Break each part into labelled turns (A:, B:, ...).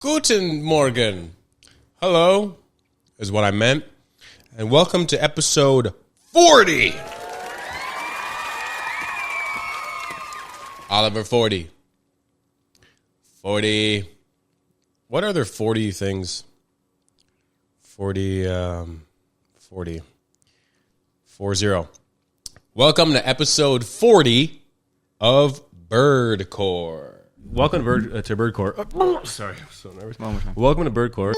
A: Guten Morgen. Hello is what I meant. And welcome to episode 40. Oliver 40. 40. What are there 40 things? 40. 40. Welcome to episode 40 of Birdcore. Welcome to Birdcore. Sorry, I'm so nervous. Welcome to Birdcore.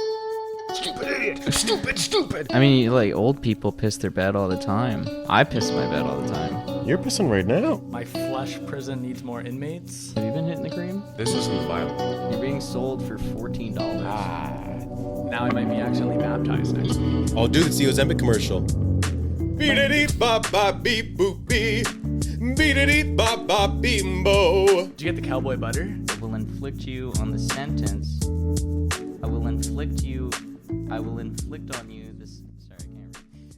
A: Stupid idiot. Stupid.
B: I mean, like, old people piss their bed all the time. I piss my bed all the time.
A: You're pissing right now.
C: My flesh prison needs more inmates.
B: Have you been hitting the cream?
A: This isn't violent.
B: You're being sold for $14.
C: Now I might be actually baptized next week.
A: Oh, dude, it's the Ozempic commercial. Beep-a-dee-ba-ba-beep-boop-bee. Beep-a-dee-ba-ba-beep-bo.
C: Did you get the cowboy butter?
B: I will inflict you on the sentence. I will inflict on you this. Sorry, I can't read.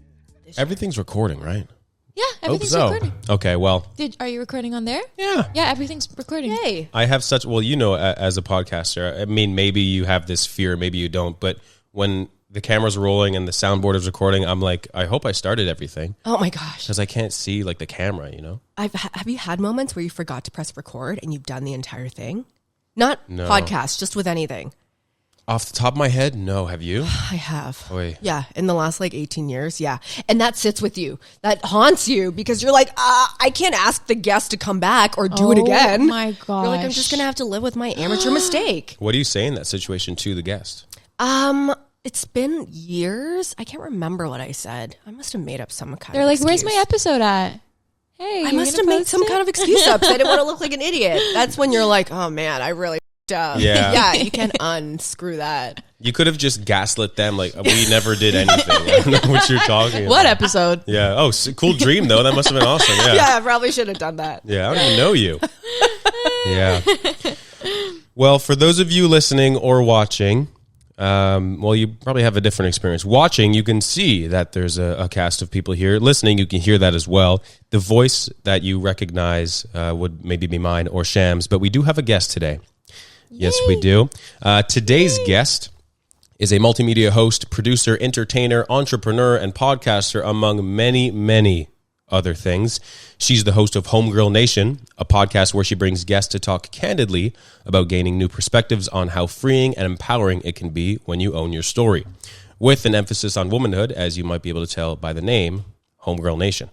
A: Everything's recording, right?
D: Yeah, everything's
A: Hope so.
D: recording.
A: Okay, well,
D: Are you recording on there?
A: yeah.
D: Yeah, everything's recording.
E: Hey.
A: I have such, well, you know, as a podcaster, I mean, maybe you have this fear, maybe you don't, but when the camera's rolling and the soundboard is recording, I'm like, I hope I started everything.
E: Oh my gosh.
A: Because I can't see, like, the camera, you know?
E: Have you had moments where you forgot to press record and you've done the entire thing? Not
A: No.
E: podcast, just with anything.
A: Off the top of my head, no. Have you?
E: I have.
A: Oy.
E: Yeah, in the last 18 years, yeah. And that sits with you. That haunts you because you're like, I can't ask the guest to come back or do it again.
D: Oh my gosh.
E: You're like, I'm just going to have to live with my amateur mistake.
A: What do you say in that situation to the guest?
E: It's been years. I can't remember what I said. I must have made up some kind
D: They're
E: of
D: like,
E: excuse.
D: where's my episode at? Hey,
E: I must have made some kind of excuse up because I didn't want to look like an idiot. That's when you're like, oh man, I really up.
A: Yeah.
E: Yeah, you can unscrew that.
A: You could have just gaslit them, like, we never did anything. I don't know what you're talking about.
D: What episode?
A: Yeah. Oh, cool dream, though. That must have been awesome. Yeah.
E: Yeah, I probably should have done that.
A: Yeah, I don't even know you. Yeah. Well, for those of you listening or watching, well, you probably have a different experience. Watching, you can see that there's a cast of people here. Listening, you can hear that as well. The voice that you recognize would maybe be mine or Sham's, but we do have a guest today. Yes, we do. Today's guest is a multimedia host, producer, entertainer, entrepreneur, and podcaster, among many, many other things. She's the host of Homegirl Nation, a podcast where she brings guests to talk candidly about gaining new perspectives on how freeing and empowering it can be when you own your story, with an emphasis on womanhood, as you might be able to tell by the name, Homegirl Nation.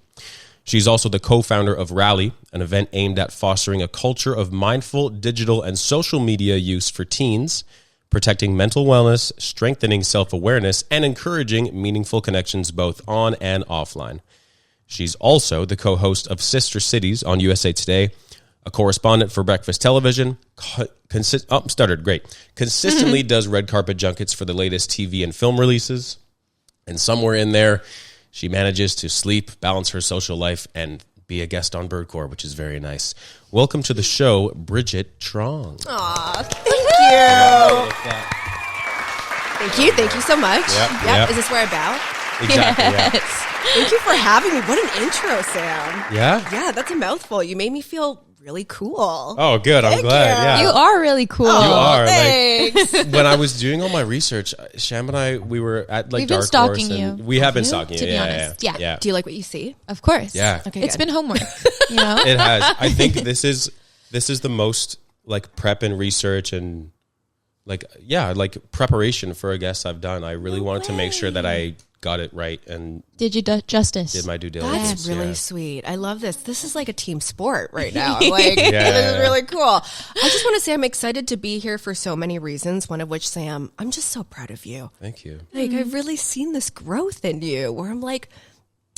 A: She's also the co-founder of Rally, an event aimed at fostering a culture of mindful digital and social media use for teens, protecting mental wellness, strengthening self-awareness, and encouraging meaningful connections both on and offline. She's also the co-host of Sister Cities on USA Today, a correspondent for Breakfast Television, consistently does red carpet junkets for the latest TV and film releases, and somewhere in there, she manages to sleep, balance her social life, and be a guest on Birdcore, which is very nice. Welcome to the show, Brigitte Truong.
E: Aw, thank you. Thank you so much.
A: Yep.
E: Is this where I bow?
A: Exactly, yeah.
E: Thank you for having me. What an intro, Sam.
A: Yeah?
E: Yeah, that's a mouthful. You made me feel really cool.
A: Oh, good. I'm
E: Thank
A: glad.
E: you.
A: Yeah.
D: You are really cool.
A: You are.
E: Thanks.
A: When I was doing all my research, Sham and I, we were at
D: We've been
A: Dark
D: stalking
A: Horse. And
D: you.
A: we have been stalking
D: To
A: you.
D: be
A: Yeah,
D: honest.
A: yeah,
D: Yeah.
E: Do you like what you see?
D: Of course.
A: Yeah.
E: Okay,
D: It's
E: good.
D: been homework, you know?
A: It has. I think this is the most like prep and research and like preparation for a guest I've done. I really wanted to make sure that I got it right and
D: Did you do justice?
A: did my due diligence.
E: That's really
A: yeah.
E: sweet. I love this. This is like a team sport right now. I'm like,
A: Yeah.
E: this is really cool. I just want to say I'm excited to be here for so many reasons, one of which, Sam, I'm just so proud of you.
A: Thank you.
E: Like, I've really seen this growth in you where I'm like,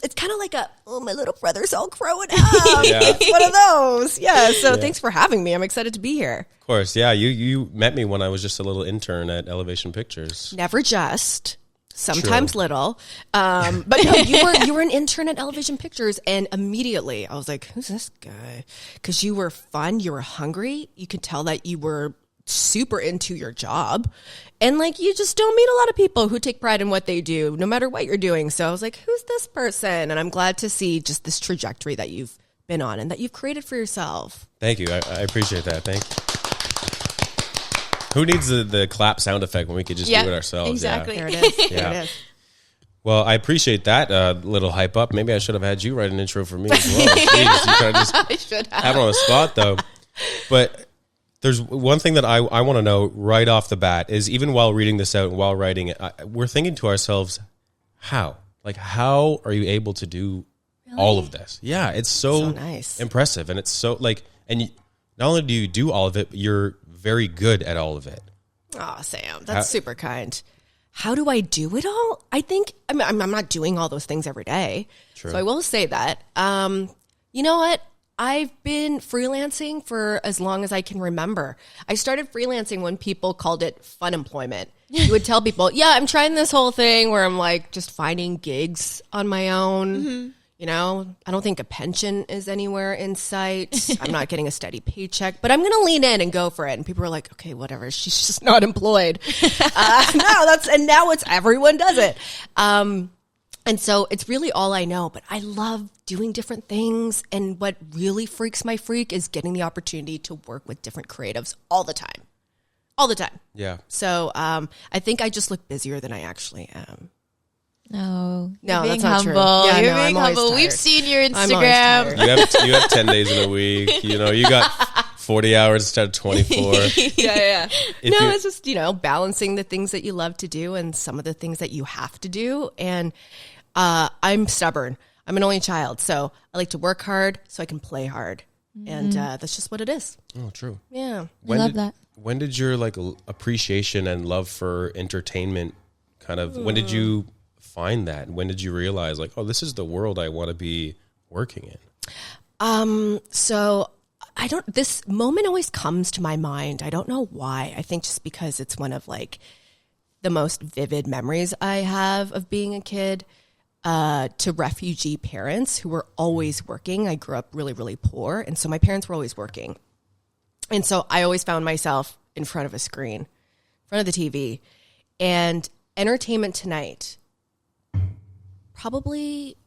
E: it's kind of like my little brother's all growing up.
A: Yeah.
E: It's one of those. Yeah, so thanks for having me. I'm excited to be here.
A: Of course, yeah. You met me when I was just a little intern at Elevation Pictures.
E: Never just. Sometimes little. But no, you were an intern at Elevation Pictures, and immediately I was like, who's this guy? Because you were fun, you were hungry. You could tell that you were super into your job. And like, you just don't meet a lot of people who take pride in what they do, no matter what you're doing. So I was like, who's this person? And I'm glad to see just this trajectory that you've been on and that you've created for yourself.
A: Thank you. I appreciate that. Thank you. Who needs the clap sound effect when we could just do it ourselves?
D: exactly.
E: There it is. There
A: Yeah.
E: it is.
A: Well, I appreciate that little hype up. Maybe I should have had you write an intro for me as well. Jeez, you kind of just
E: I should have.
A: have it on the spot, though. But there's one thing that I want to know right off the bat is even while reading this out and while writing it, we're thinking to ourselves, how? Like, how are you able to do all of this? Yeah, it's so
E: nice.
A: impressive. And it's so, like, and not only do you do all of it, but you're very good at all of it.
E: Oh, Sam, that's super kind. How do I do it all? I think I'm not doing all those things every day.
A: True.
E: So I will say that. You know what? I've been freelancing for as long as I can remember. I started freelancing when people called it fun employment. You would tell people, yeah, I'm trying this whole thing where I'm like just finding gigs on my own.
D: Mm-hmm.
E: You know, I don't think a pension is anywhere in sight. I'm not getting a steady paycheck, but I'm going to lean in and go for it. And people are like, okay, whatever. She's just not employed. Now it's everyone does it. And so it's really all I know, but I love doing different things. And what really freaks my freak is getting the opportunity to work with different creatives all the time. All the time.
A: Yeah.
E: So I think I just look busier than I actually am.
D: No,
E: No,
D: you're being
E: that's not true.
D: humble.
E: Yeah,
D: You're
E: no, I'm
D: being
E: always
D: humble. We've
E: tired.
D: seen your
E: I'm always
D: Instagram.
E: tired.
A: You have 10 days in a week. You know, you got 40 hours instead of 24.
E: Yeah.
A: If
E: No,
A: you-
E: it's just, balancing the things that you love to do and some of the things that you have to do. And I'm stubborn. I'm an only child. So I like to work hard so I can play hard. And that's just what it is.
A: Oh, true.
E: Yeah.
D: I love that.
A: When did your appreciation and love for entertainment when did you find that? When did you realize this is the world I want to be working in?
E: So this moment always comes to my mind. I don't know why. I think just because it's one of the most vivid memories I have of being a kid. To refugee parents who were always working. I grew up really, really poor. And so my parents were always working. And so I always found myself in front of a screen, in front of the TV. And Entertainment Tonight, probably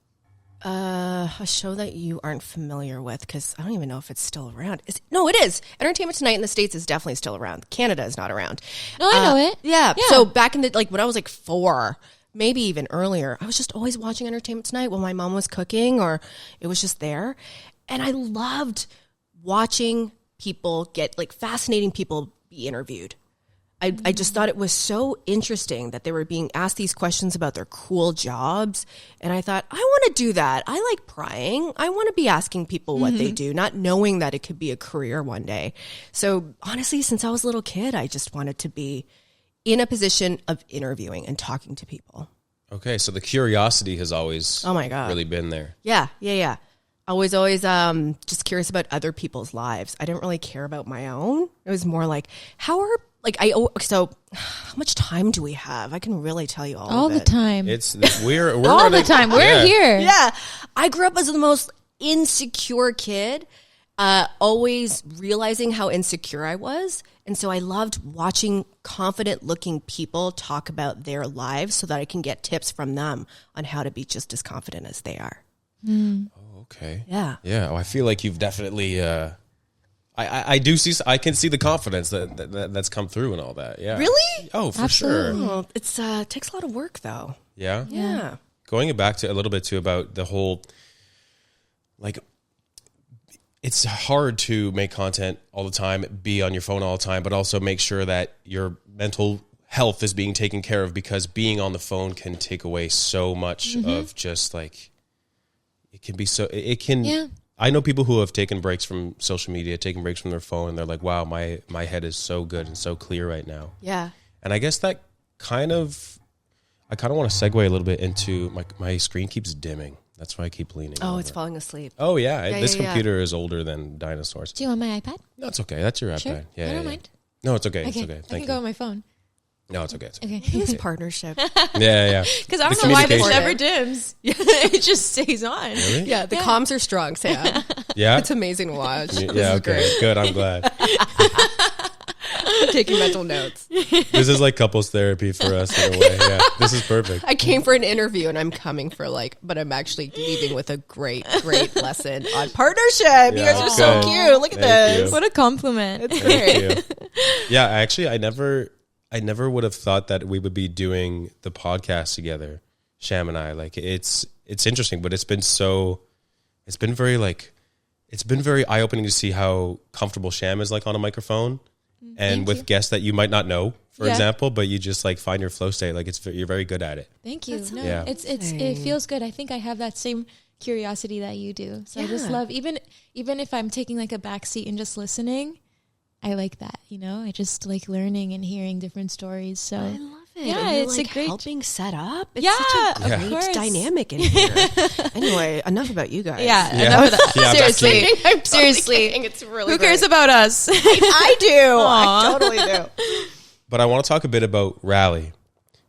E: a show that you aren't familiar with because I don't even know if it's still around. No, it is. Entertainment Tonight in the States is definitely still around. Canada is not around.
D: No, I know it.
E: Yeah.
D: Yeah.
E: So back in when I was 4, maybe even earlier, I was just always watching Entertainment Tonight while my mom was cooking or it was just there. And I loved watching people fascinating people be interviewed. I just thought it was so interesting that they were being asked these questions about their cool jobs. And I thought, I want to do that. I like prying. I want to be asking people what they do, not knowing that it could be a career one day. So honestly, since I was a little kid, I just wanted to be in a position of interviewing and talking to people.
A: Okay, so the curiosity has always
E: Oh my God.
A: really been there.
E: Yeah. I was always just curious about other people's lives. I didn't really care about my own. It was more how much time do we have? I can really tell you
D: All
E: of
D: the
E: it.
D: time.
A: We're
D: All
A: running-
D: the time. We're
A: yeah.
D: here.
E: Yeah. I grew up as the most insecure kid, always realizing how insecure I was. And so I loved watching confident looking people talk about their lives so that I can get tips from them on how to be just as confident as they are.
A: Okay.
E: Yeah.
A: Yeah. Well, I feel like you've definitely. I do see. I can see the confidence that's come through and all that. Yeah.
E: Really?
A: Oh, for
D: Absolutely.
A: sure.
E: Well, it takes a lot of work though.
A: Yeah.
E: Yeah.
A: Going back to a little bit too about the whole, it's hard to make content all the time, be on your phone all the time, but also make sure that your mental health is being taken care of because being on the phone can take away so much of just it can be so, it can,
D: Yeah.
A: I know people who have taken breaks from social media, taken breaks from their phone, and they're like, wow, my head is so good and so clear right now.
E: Yeah.
A: And I guess that I kind of want to segue a little bit into my screen keeps dimming. That's why I keep leaning.
E: Oh,
A: over.
E: it's falling asleep.
A: Oh yeah,
E: Yeah,
A: this
E: yeah, yeah.
A: computer is older than dinosaurs.
D: Do you want my iPad?
A: No, it's okay. That's your iPad.
D: Sure.
A: Yeah,
D: I don't
A: yeah.
D: mind.
A: No, it's okay. It's
D: Okay.
A: okay.
D: I
A: Thank
D: can
A: you.
D: go on my phone.
A: No, it's okay. It's okay.
D: Okay.
E: This partnership.
A: Yeah.
D: Because I
A: The
D: don't know why this
A: communication.
D: never dims. it just stays on.
A: Really?
E: Yeah, the comms are strong, Sam.
A: Yeah.
E: It's amazing to watch. This
A: Yeah.
E: is
A: Okay.
E: great.
A: Good. I'm glad.
E: taking mental notes.
A: This is like couples therapy for us in a way. Yeah, this is perfect.
E: I came for an interview and I'm coming for but I'm actually leaving with a great lesson on partnership. You guys are so
A: good.
E: cute. Look at
A: Thank
E: this.
A: you.
D: What a compliment.
E: It's great.
A: Thank you. Yeah, actually, I never would have thought that we would be doing the podcast together, Sham and I. Like, it's interesting, but it's been very eye opening to see how comfortable Sham is like on a microphone, and with guests that you might not know, for example, but you just like find your flow state. Like you're very good at it.
D: Thank you. No,
A: Yeah.
D: it feels good. I think I have that same curiosity that you do. So I just love even if I'm taking like a back seat and just listening, I like that, you know? I just like learning and hearing different stories. So
E: I love it.
D: Yeah,
E: And you're,
D: it's
E: like
D: a great
E: helping set up. It's
D: Yeah,
E: such a
D: of
E: great
D: course.
E: dynamic in here. Anyway, enough about you guys.
D: yeah,
A: Yeah.
D: enough of that.
A: Yeah,
D: Seriously.
E: I'm totally
D: Seriously.
E: kidding. It's really
D: Who cares
E: great.
D: about us?
E: I do. I
D: Aw.
E: totally do.
A: But I want to talk a bit about Rally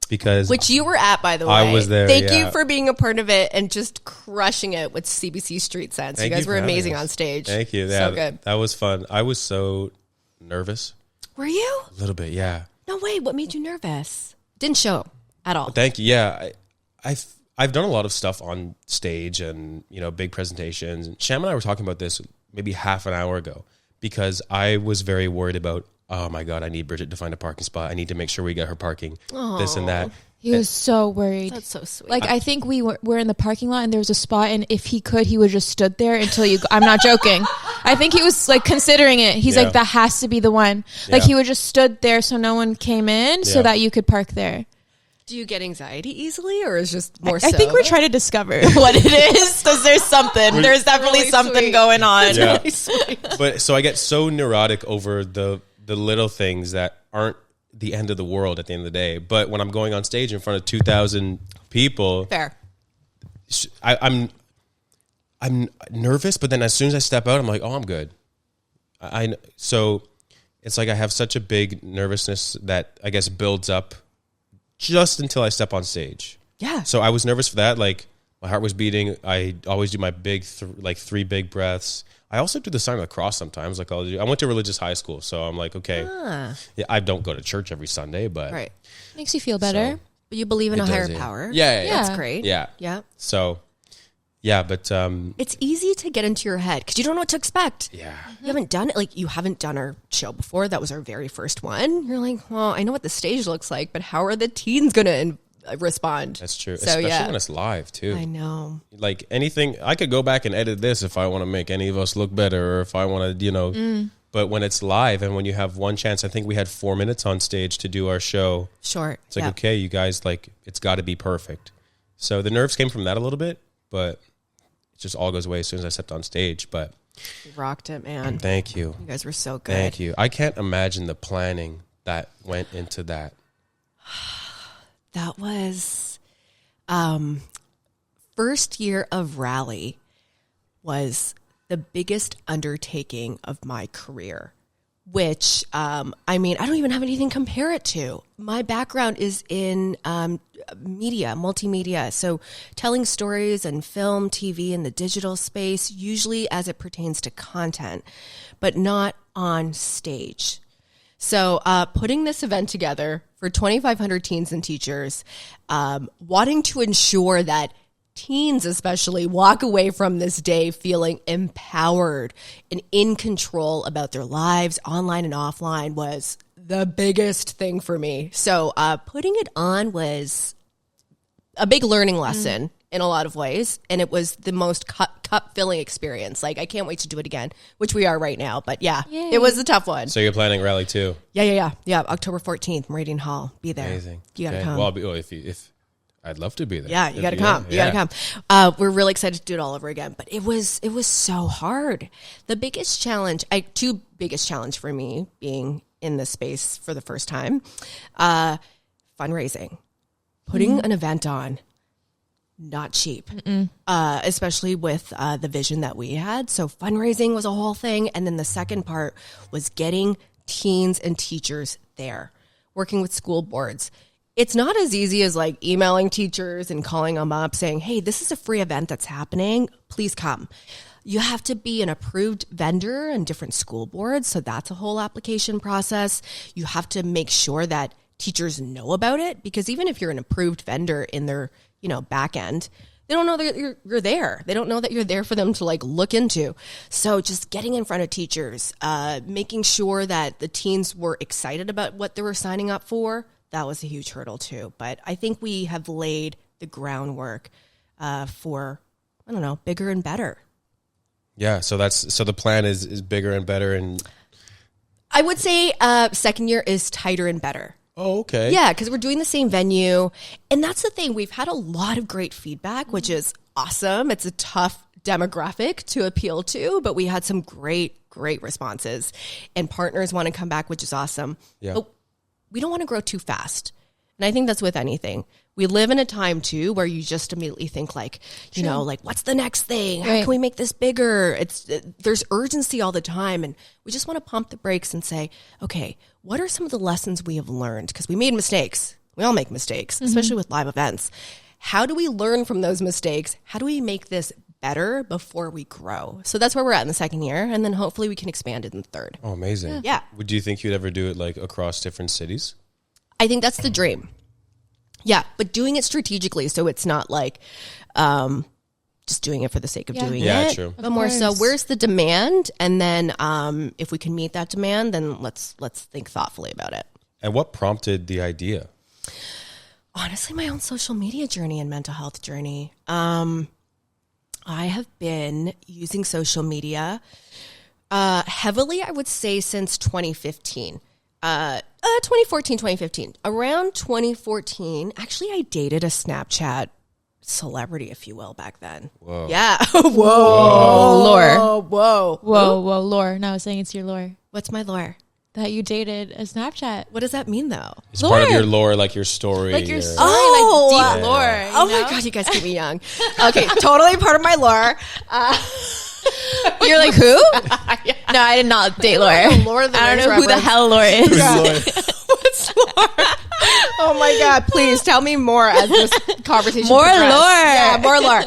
A: because
E: Which you were at, by the way.
A: I was there,
E: Thank
A: yeah.
E: you for being a part of it and just crushing it with CBC Street Sense.
A: Thank
E: you guys
A: you
E: were
A: for having
E: amazing
A: us.
E: on stage.
A: Thank you.
E: So
A: Yeah,
E: good.
A: that was fun. I was so nervous,
E: Were you?
A: a little bit. Yeah.
E: No way. What made you nervous? Didn't show at all.
A: Thank you. Yeah, I've done a lot of stuff on stage and big presentations. And Sham and I were talking about this maybe half an hour ago because I was very worried about. Oh my God! I need Brigitte to find a parking spot. I need to make sure we get her parking. This and that.
D: He was so worried.
E: That's so sweet.
D: Like, I think we were in the parking lot and there was a spot, and if he could, he would just stood there until you. I'm not joking. I think he was like considering it. He's
A: Yeah.
D: like, that has to be the one. Like,
A: Yeah.
D: he would just stood there so no one came in, so
A: Yeah.
D: that you could park there.
E: do you get anxiety easily, or is just more?
D: I think we're trying to discover what it is, because there's something. There's definitely
E: really
D: something
E: sweet.
D: going on.
A: Yeah.
E: Really sweet.
A: But so I get so neurotic over the little things that aren't the end of the world at the end of the day. But when I'm going on stage in front of 2,000 people,
E: Fair.
A: I'm nervous. But then as soon as I step out, I'm like, oh, I'm good. So it's like I have such a big nervousness that I guess builds up just until I step on stage.
E: Yeah.
A: So I was nervous for that. Like my heart was beating. I always do my big, three big breaths. I also do the sign of the cross sometimes. Like I went to religious high school, so I'm like, okay, yeah, I don't go to church every Sunday, but
E: Right.
D: Makes you feel better.
A: So-
E: But you believe in
A: It
E: a
A: does,
E: higher
A: yeah.
E: power.
A: Yeah, yeah,
E: That's
D: Yeah.
E: great.
A: yeah.
E: Yeah.
A: So, yeah, but
E: It's easy to get into your head because you don't know what to expect.
A: yeah,
E: You haven't done it. Like, you haven't done our show before. That was our very first one. You're like, well, I know what the stage looks like, but how are the teens going to respond?
A: that's true.
E: So,
A: Especially
E: yeah.
A: when it's live too.
E: I know.
A: Like anything, I could go back and edit this if I want to make any of us look better, or if I want to, But when it's live and when you have one chance, I think we had 4 minutes on stage to do our show.
E: Short.
A: It's like,
E: Yeah.
A: okay, you guys, like, it's got to be perfect. So the nerves came from that a little bit, but it just all goes away as soon as I stepped on stage. But
E: You rocked it, man.
A: thank you.
E: You guys were so good.
A: Thank you. I can't imagine the planning that went into that.
E: That was first year of Rally was the biggest undertaking of my career, which I mean, I don't even have anything to compare it to. My background is in media, multimedia, so telling stories and film, TV, and the digital space, usually as it pertains to content, but not on stage. So putting this event together for 2,500 teens and teachers, wanting to ensure that teens especially walk away from this day feeling empowered and in control about their lives online and offline was the biggest thing for me. So putting it on was a big learning lesson in a lot of ways, and it was the most cup filling experience. Like, I can't wait to do it again, which we are right now. But yeah,
D: Yay.
E: it was a tough one.
A: So you're planning Rally too?
E: Yeah. October 14th, Meridian Hall. Be there.
A: Amazing.
E: You gotta
A: Okay.
E: come.
A: Well, if I'd love to be there.
E: Yeah, you got to come. You got to come. We're really excited to do it all over again. But it was so hard. The biggest challenge, two biggest challenge for me being in this space for the first time, fundraising, putting an event on, not cheap, especially with the vision that we had. So fundraising was a whole thing. And then the second part was getting teens and teachers there, working with school boards. It's not as easy as like emailing teachers and calling them up saying, hey, this is a free event that's happening. Please come. You have to be an approved vendor in different school boards. So that's a whole application process. You have to make sure that teachers know about it, because even if you're an approved vendor in their, back end, they don't know that you're there. They don't know that you're there for them to like look into. So just getting in front of teachers, making sure that the teens were excited about what they were signing up for, that was a huge hurdle too. But I think we have laid the groundwork for, bigger and better.
A: Yeah. So the plan is bigger and better. And
E: I would say second year is tighter and better.
A: Oh, okay.
E: Yeah, because we're doing the same venue. And that's the thing. We've had a lot of great feedback, which is awesome. It's a tough demographic to appeal to, but we had some great responses. And partners want to come back, which is awesome.
A: Yeah.
E: But we don't want to grow too fast. And I think that's with anything. We live in a time, too, where you just immediately think like, what's the next thing? How can we make this bigger? There's urgency all the time. And we just want to pump the brakes and say, okay, what are some of the lessons we have learned? Because we made mistakes. We all make mistakes, especially with live events. How do we learn from those mistakes? How do we make this better before we grow? So that's where we're at in the second year. And then hopefully we can expand it in the third.
A: Oh, amazing.
E: Yeah.
A: Do you think you'd ever do it like across different cities?
E: I think that's the dream. Yeah, but doing it strategically, so it's not like just doing it for the sake of doing it.
A: Yeah, true.
E: But more so, where's the demand? And then if we can meet that demand, then let's think thoughtfully about it.
A: And what prompted the idea?
E: Honestly, my own social media journey and mental health journey. I have been using social media heavily, I would say, since 2015. 2014, 2015. Around 2014, actually, I dated a Snapchat celebrity, if you will, back then.
A: Whoa.
E: Yeah. Whoa.
D: Lore.
E: Whoa.
D: Whoa, lore. No, I was saying it's your lore.
E: What's my lore?
D: That you dated a Snapchat.
E: What does that mean, though?
A: It's part of your lore, like your story.
D: Like your
A: or-
D: story, like deep lore.
E: Oh my God, you guys keep me young. Okay, totally part of my lore.
D: You're like, who? No, I did not date Lore.
E: Lord of the
D: I don't
E: Rings
D: know who the
E: reference.
D: hell Lore is.
E: What's lore? Oh my God, please tell me more as this conversation
D: More
E: progresses.
D: lore.
E: Yeah, more lore.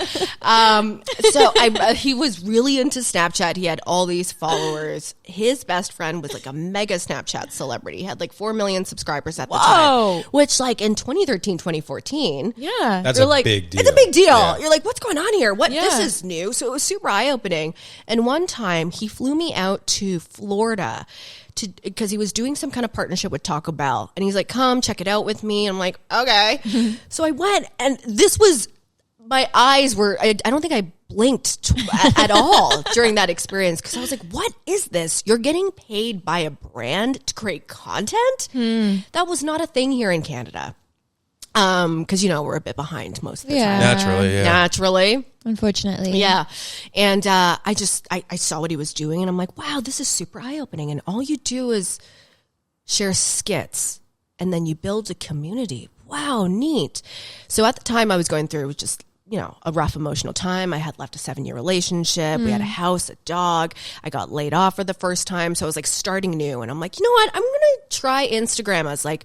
E: So he was really into Snapchat. He had all these followers. His best friend was like a mega Snapchat celebrity. He had like 4 million subscribers at the time. Which like in 2013, 2014.
D: Yeah.
A: That's
E: You're
A: a
E: like,
A: big deal.
E: It's a big deal.
A: Yeah.
E: You're like, what's going on here? This
D: Yeah.
E: is new. So it was super eye-opening. And one time he flew me out to Florida because he was doing some kind of partnership with Taco Bell. And he's like, come check it out with me. And I'm like, okay. So I went, and this was, my eyes were, I don't think I blinked at all during that experience, because I was like, what is this? You're getting paid by a brand to create content? That was not a thing here in Canada. Because, we're a bit behind most of the time. Naturally.
D: Unfortunately.
E: Yeah. And I saw what he was doing, and I'm like, wow, this is super eye-opening. And all you do is share skits, and then you build a community. Wow, neat. So at the time I was going through, it was just, a rough emotional time. I had left a 7-year relationship. We had a house, a dog. I got laid off for the first time. So I was like starting new. And I'm like, you know what? I'm going to try Instagram as like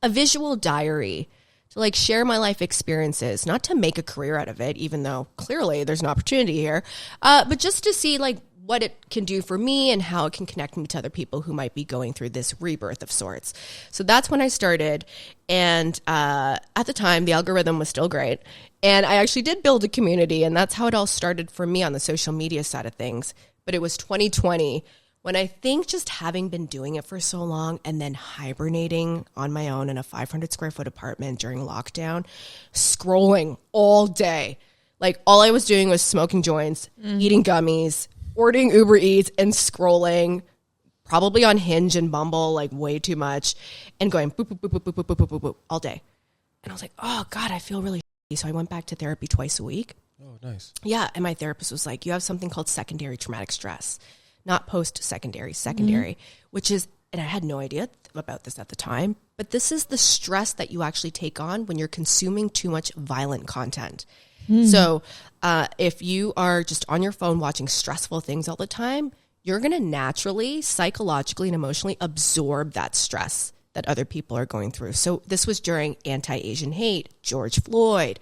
E: a visual diary to like share my life experiences, not to make a career out of it, even though clearly there's an opportunity here, but just to see like what it can do for me and how it can connect me to other people who might be going through this rebirth of sorts. So that's when I started. And at the time, the algorithm was still great. And I actually did build a community, and that's how it all started for me on the social media side of things. But it was 2020 when I think just having been doing it for so long and then hibernating on my own in a 500 square foot apartment during lockdown, scrolling all day. Like all I was doing was smoking joints, eating gummies, ordering Uber Eats, and scrolling, probably on Hinge and Bumble, like way too much, and going boop, boop, boop, boop, boop, boop, boop, boop, boop, all day. And I was like, oh God, I feel really shitty. So I went back to therapy twice a week.
A: Oh, nice.
E: Yeah. And my therapist was like, you have something called secondary traumatic stress, not secondary, which is, and I had no idea about this at the time, but this is the stress that you actually take on when you're consuming too much violent content. So if you are just on your phone watching stressful things all the time, you're going to naturally, psychologically and emotionally absorb that stress that other people are going through. So this was during anti-Asian hate, George Floyd,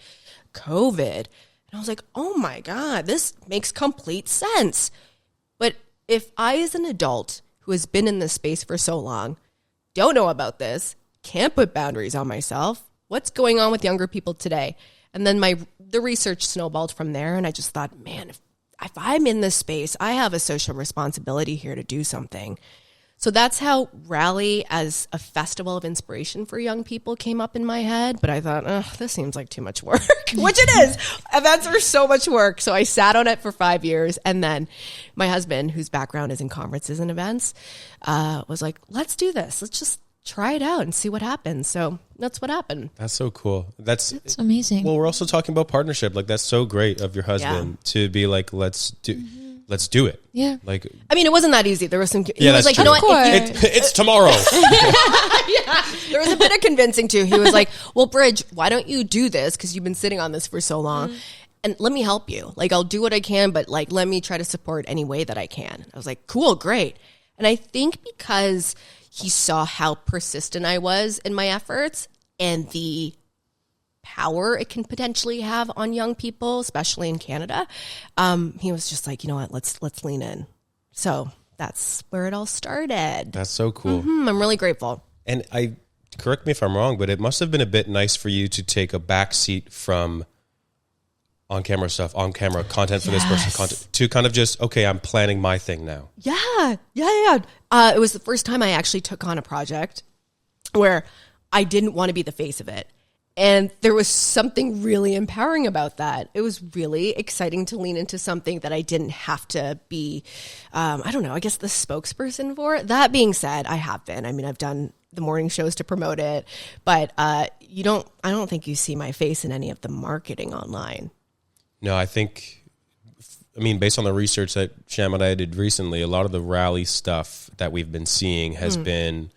E: COVID. And And I was like, oh my God, this makes complete sense. But if I, as an adult who has been in this space for so long, don't know about this, can't put boundaries on myself, what's going on with younger people today? And then the research snowballed from there. And I just thought, man, if I'm in this space, I have a social responsibility here to do something. So that's how Rally as a festival of inspiration for young people came up in my head. But I thought, this seems like too much work, which it is. Events are so much work. So I sat on it for 5 years. And then my husband, whose background is in conferences and events, was like, let's do this. Let's just try it out and see what happens. So that's what happened.
A: That's so cool. That's
D: amazing.
A: Well, we're also talking about partnership. Like, that's so great of your husband to be like, let's do it.
D: Yeah.
A: Like,
E: I mean, it wasn't that easy. There was some, he
A: Yeah,
E: was
A: that's
E: like, you know
A: true.
E: what? If you-
A: it's tomorrow.
E: yeah, there was a bit of convincing too. He was like, well, Bridge, why don't you do this? Because you've been sitting on this for so long. And let me help you. Like, I'll do what I can, but like, let me try to support any way that I can. I was like, cool, great. And I think because he saw how persistent I was in my efforts and the power it can potentially have on young people, especially in Canada, he was just like, you know what, let's lean in. So that's where it all started.
A: That's so cool.
E: I'm really grateful.
A: And correct me if I'm wrong, but it must have been a bit nice for you to take a back seat from on-camera stuff, on-camera content for this person, content, to kind of just, okay, I'm planning my thing now.
E: Yeah. It was the first time I actually took on a project where I didn't want to be the face of it. And there was something really empowering about that. It was really exciting to lean into something that I didn't have to be, I don't know, I guess the spokesperson for. That being said, I have been. I mean, I've done the morning shows to promote it, but I don't think you see my face in any of the marketing online.
A: No, I mean, based on the research that Sham and I did recently, a lot of the rally stuff that we've been seeing has been,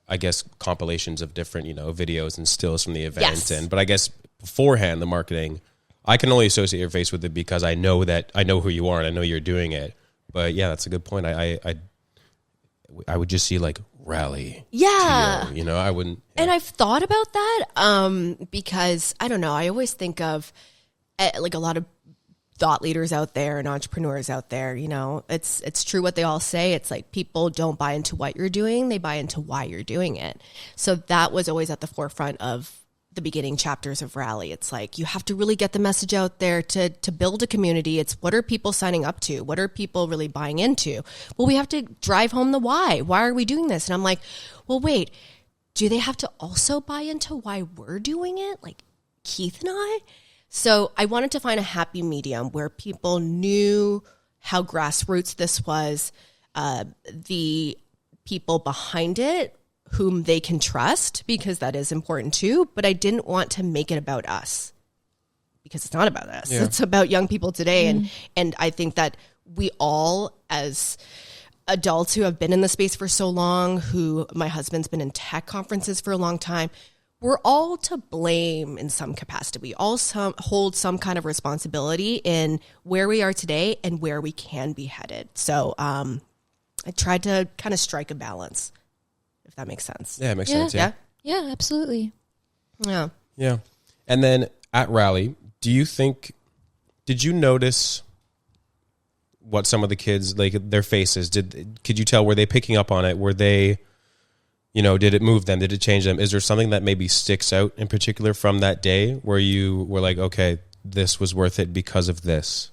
A: I guess, compilations of different, videos and stills from the event.
E: Yes.
A: But I guess beforehand, the marketing, I can only associate your face with it because I know who you are and I know you're doing it. But yeah, that's a good point. I would just see like rally.
E: Yeah.
A: TO, I wouldn't. Yeah.
E: And I've thought about that because, I don't know, I always think of like a lot of thought leaders out there and entrepreneurs out there, it's true what they all say. It's like people don't buy into what you're doing. They buy into why you're doing it. So that was always at the forefront of the beginning chapters of Rally. It's like, you have to really get the message out there to build a community. It's what are people signing up to? What are people really buying into? Well, we have to drive home the why. Why are we doing this? And I'm like, well, wait, do they have to also buy into why we're doing it? Like Keith and I? So I wanted to find a happy medium where people knew how grassroots this was, the people behind it, whom they can trust, because that is important too. But I didn't want to make it about us, because it's not about us. Yeah. It's about young people today. And I think that we all, as adults who have been in the space for so long, my husband's been in tech conferences for a long time, we're all to blame in some capacity. We all hold some kind of responsibility in where we are today and where we can be headed. So I tried to kind of strike a balance, if that makes sense.
A: Yeah, it makes sense. Yeah.
D: Yeah, absolutely.
E: Yeah.
A: Yeah. And then at Rally, did you notice what some of the kids, like their faces, could you tell, were they picking up on it? Were they, did it move them? Did it change them? Is there something that maybe sticks out in particular from that day where you were like, okay, this was worth it because of this?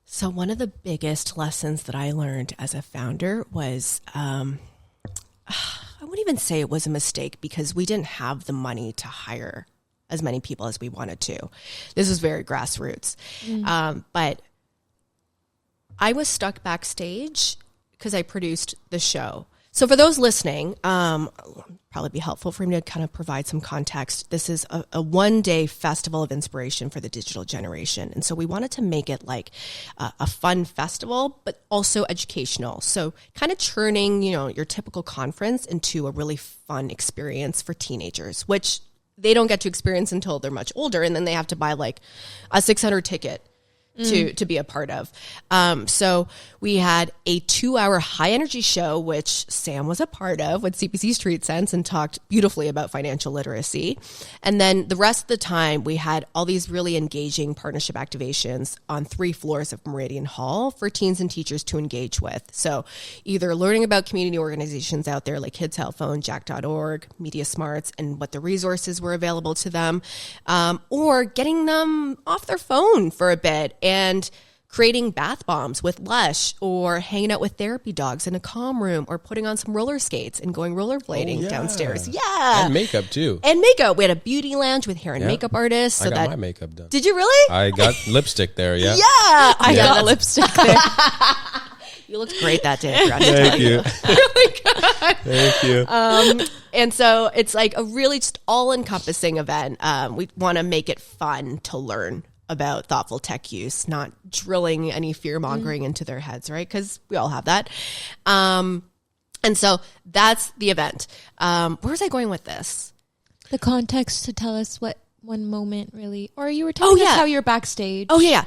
E: So one of the biggest lessons that I learned as a founder was, I wouldn't even say it was a mistake, because we didn't have the money to hire as many people as we wanted to. This was very grassroots. But I was stuck backstage because I produced the show. So for those listening, probably be helpful for me to kind of provide some context. This is a one-day festival of inspiration for the digital generation. And so we wanted to make it like a fun festival, but also educational. So kind of turning, your typical conference into a really fun experience for teenagers, which they don't get to experience until they're much older. And then they have to buy like a $600 ticket to be a part of. So we had a 2-hour high energy show, which Sam was a part of with CPC Street Sense and talked beautifully about financial literacy. And then the rest of the time we had all these really engaging partnership activations on 3 floors of Meridian Hall for teens and teachers to engage with. So either learning about community organizations out there like Kids Help Phone, Jack.org, Media Smarts, and what the resources were available to them, or getting them off their phone for a bit and creating bath bombs with Lush, or hanging out with therapy dogs in a calm room, or putting on some roller skates and going rollerblading downstairs. Yeah.
A: And makeup too.
E: And makeup. We had a beauty lounge with hair and makeup artists.
A: I got my makeup done.
E: Did you really?
A: I got lipstick there, yeah.
E: Yeah. I got
D: lipstick there.
E: You looked great that day. I forgot to
A: Thank
E: tell
A: you.
E: Really good.
A: Thank you.
E: And so it's like a really just all-encompassing event. We want to make it fun to learn about thoughtful tech use, not drilling any fear-mongering into their heads, right? Because we all have that. And so that's the event. Where was I going with this?
D: The context to tell us what one moment really, or you were telling us how you're backstage.
E: Oh yeah.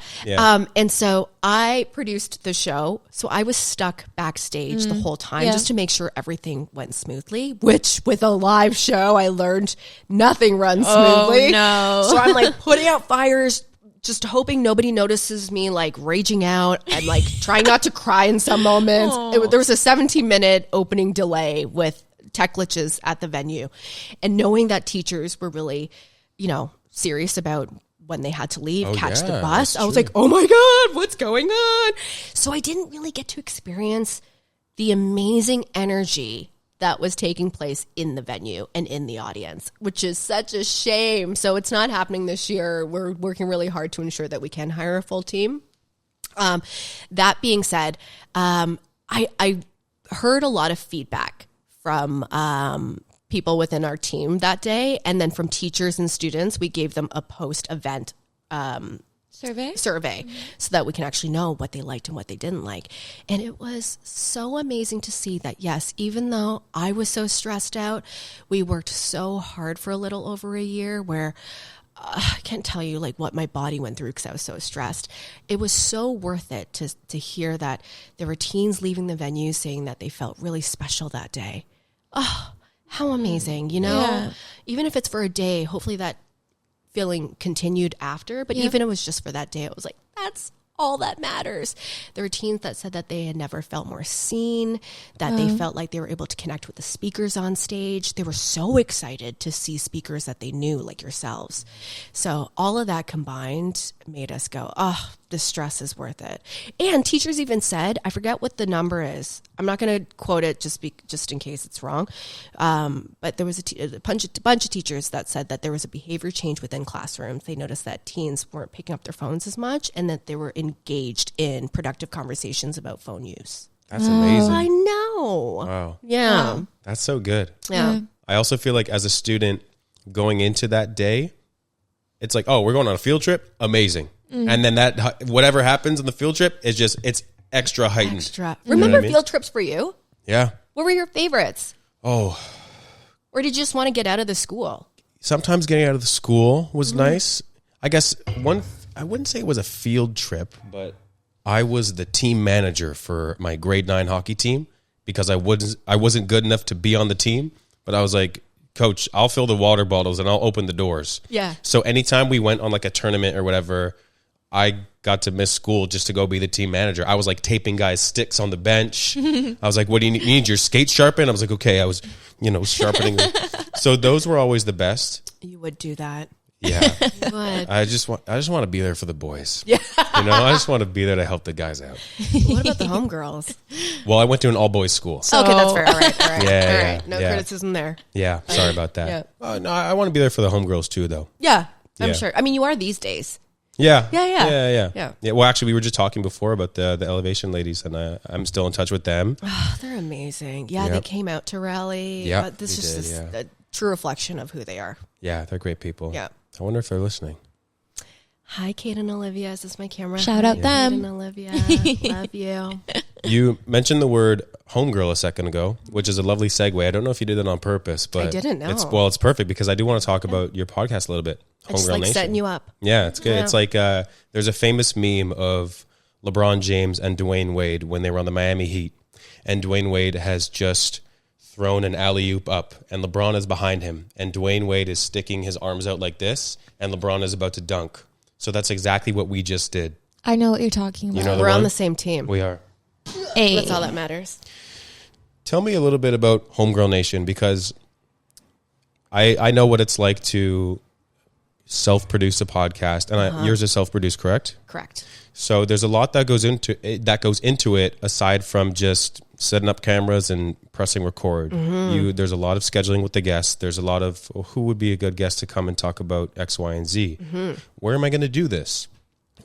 E: And so I produced the show, so I was stuck backstage the whole time just to make sure everything went smoothly, which with a live show I learned nothing runs smoothly.
D: No.
E: So I'm like putting out fires, just hoping nobody notices me like raging out and like trying not to cry in some moments. There was a 17-minute opening delay with tech glitches at the venue, and knowing that teachers were really, serious about when they had to leave, catch the bus. I was like, oh my God, what's going on? So I didn't really get to experience the amazing energy that was taking place in the venue and in the audience, which is such a shame. So it's not happening this year. We're working really hard to ensure that we can hire a full team. That being said, I heard a lot of feedback from people within our team that day, and then from teachers and students. We gave them a post-event survey so that we can actually know what they liked and what they didn't like. And it was so amazing to see that, yes, even though I was so stressed out, we worked so hard for a little over a year, where I can't tell you like what my body went through because I was so stressed. It was so worth it to hear that there were teens leaving the venue saying that they felt really special that day. Oh, how amazing, even if it's for a day, hopefully that feeling continued after, but even if it was just for that day, it was like, that's all that matters. There were teens that said that they had never felt more seen, that they felt like they were able to connect with the speakers on stage. They were so excited to see speakers that they knew, like yourselves. So all of that combined made us go, oh, the stress is worth it. And teachers even said, I forget what the number is. I'm not going to quote it just in case it's wrong. But there was a bunch of teachers that said that there was a behavior change within classrooms. They noticed that teens weren't picking up their phones as much, and that they were engaged in productive conversations about phone use.
A: That's amazing.
E: I know.
A: Wow.
E: Yeah.
D: Wow.
A: That's so good.
E: Yeah.
A: I also feel like as a student going into that day, it's like, oh, we're going on a field trip. Amazing. And then that whatever happens on the field trip is just, it's extra heightened.
E: Extra.
A: You know
E: Remember
A: what I mean?
E: field trips for you?
A: Yeah.
E: What were your favorites?
A: Oh,
E: Or did you just want to get out of the school?
A: sometimes getting out of the school was nice. I guess I wouldn't say it was a field trip, but I was the team manager for my grade 9 hockey team because I wasn't good enough to be on the team, but I was like, Coach, I'll fill the water bottles and I'll open the doors.
E: Yeah.
A: So anytime we went on like a tournament or whatever, I got to miss school just to go be the team manager. I was like taping guys' sticks on the bench. I was like, what do you need? You need your skates sharpened? I was like, okay. I was, sharpening them. So those were always the best.
E: You would do that.
A: Yeah.
E: You would.
A: I just want to be there for the boys.
E: Yeah.
A: I just want to be there to help the guys out.
E: What about the homegirls?
A: Well, I went to an all boys school.
E: Okay, that's fair. All right.
A: Yeah,
E: All right. No criticism there.
A: Yeah. Sorry about that.
E: Yeah.
A: No, I want to be there for the homegirls too, though.
E: Yeah, I'm
A: Yeah.
E: sure. I mean, you are these days.
A: Yeah.
E: Yeah.
A: Well, actually, we were just talking before about the Elevation ladies, and I'm still in touch with them.
E: Oh, they're amazing. Yeah,
A: Yep.
E: they came out to rally.
A: Yep,
E: This
A: they
E: is
A: did,
E: just
A: yeah.
E: a true reflection of who they are.
A: Yeah, they're great people.
E: Yeah.
A: I wonder if they're listening.
E: Hi, Kate and Olivia. Is this my camera?
D: Shout out
E: Hi,
D: them.
E: Kate and Olivia. Love you.
A: You mentioned the word homegirl a second ago, which is a lovely segue. I don't know if you did that on purpose, but
E: I didn't know.
A: It's perfect because I do want to talk about your podcast a little bit.
E: I just like
A: Nation.
E: setting you up.
A: Yeah, it's good.
E: Yeah.
A: It's like there's a famous meme of LeBron James and Dwayne Wade when they were on the Miami Heat, and Dwayne Wade has just thrown an alley-oop up, and LeBron is behind him, and Dwayne Wade is sticking his arms out like this, and LeBron is about to dunk. So that's exactly what we just did.
D: I know what you're talking about.
A: You know the
E: We're
A: one?
E: on the same team.
A: We are.
D: Hey.
E: That's all that matters.
A: Tell me a little bit about Homegirl Nation, because I know what it's like to self-produce a podcast, and yours is self-produced, correct?
E: Correct.
A: So there's a lot that goes into it aside from just setting up cameras and pressing record. There's a lot of scheduling with the guests. There's a lot of who would be a good guest to come and talk about X, Y, and Z. Where am I going to do this?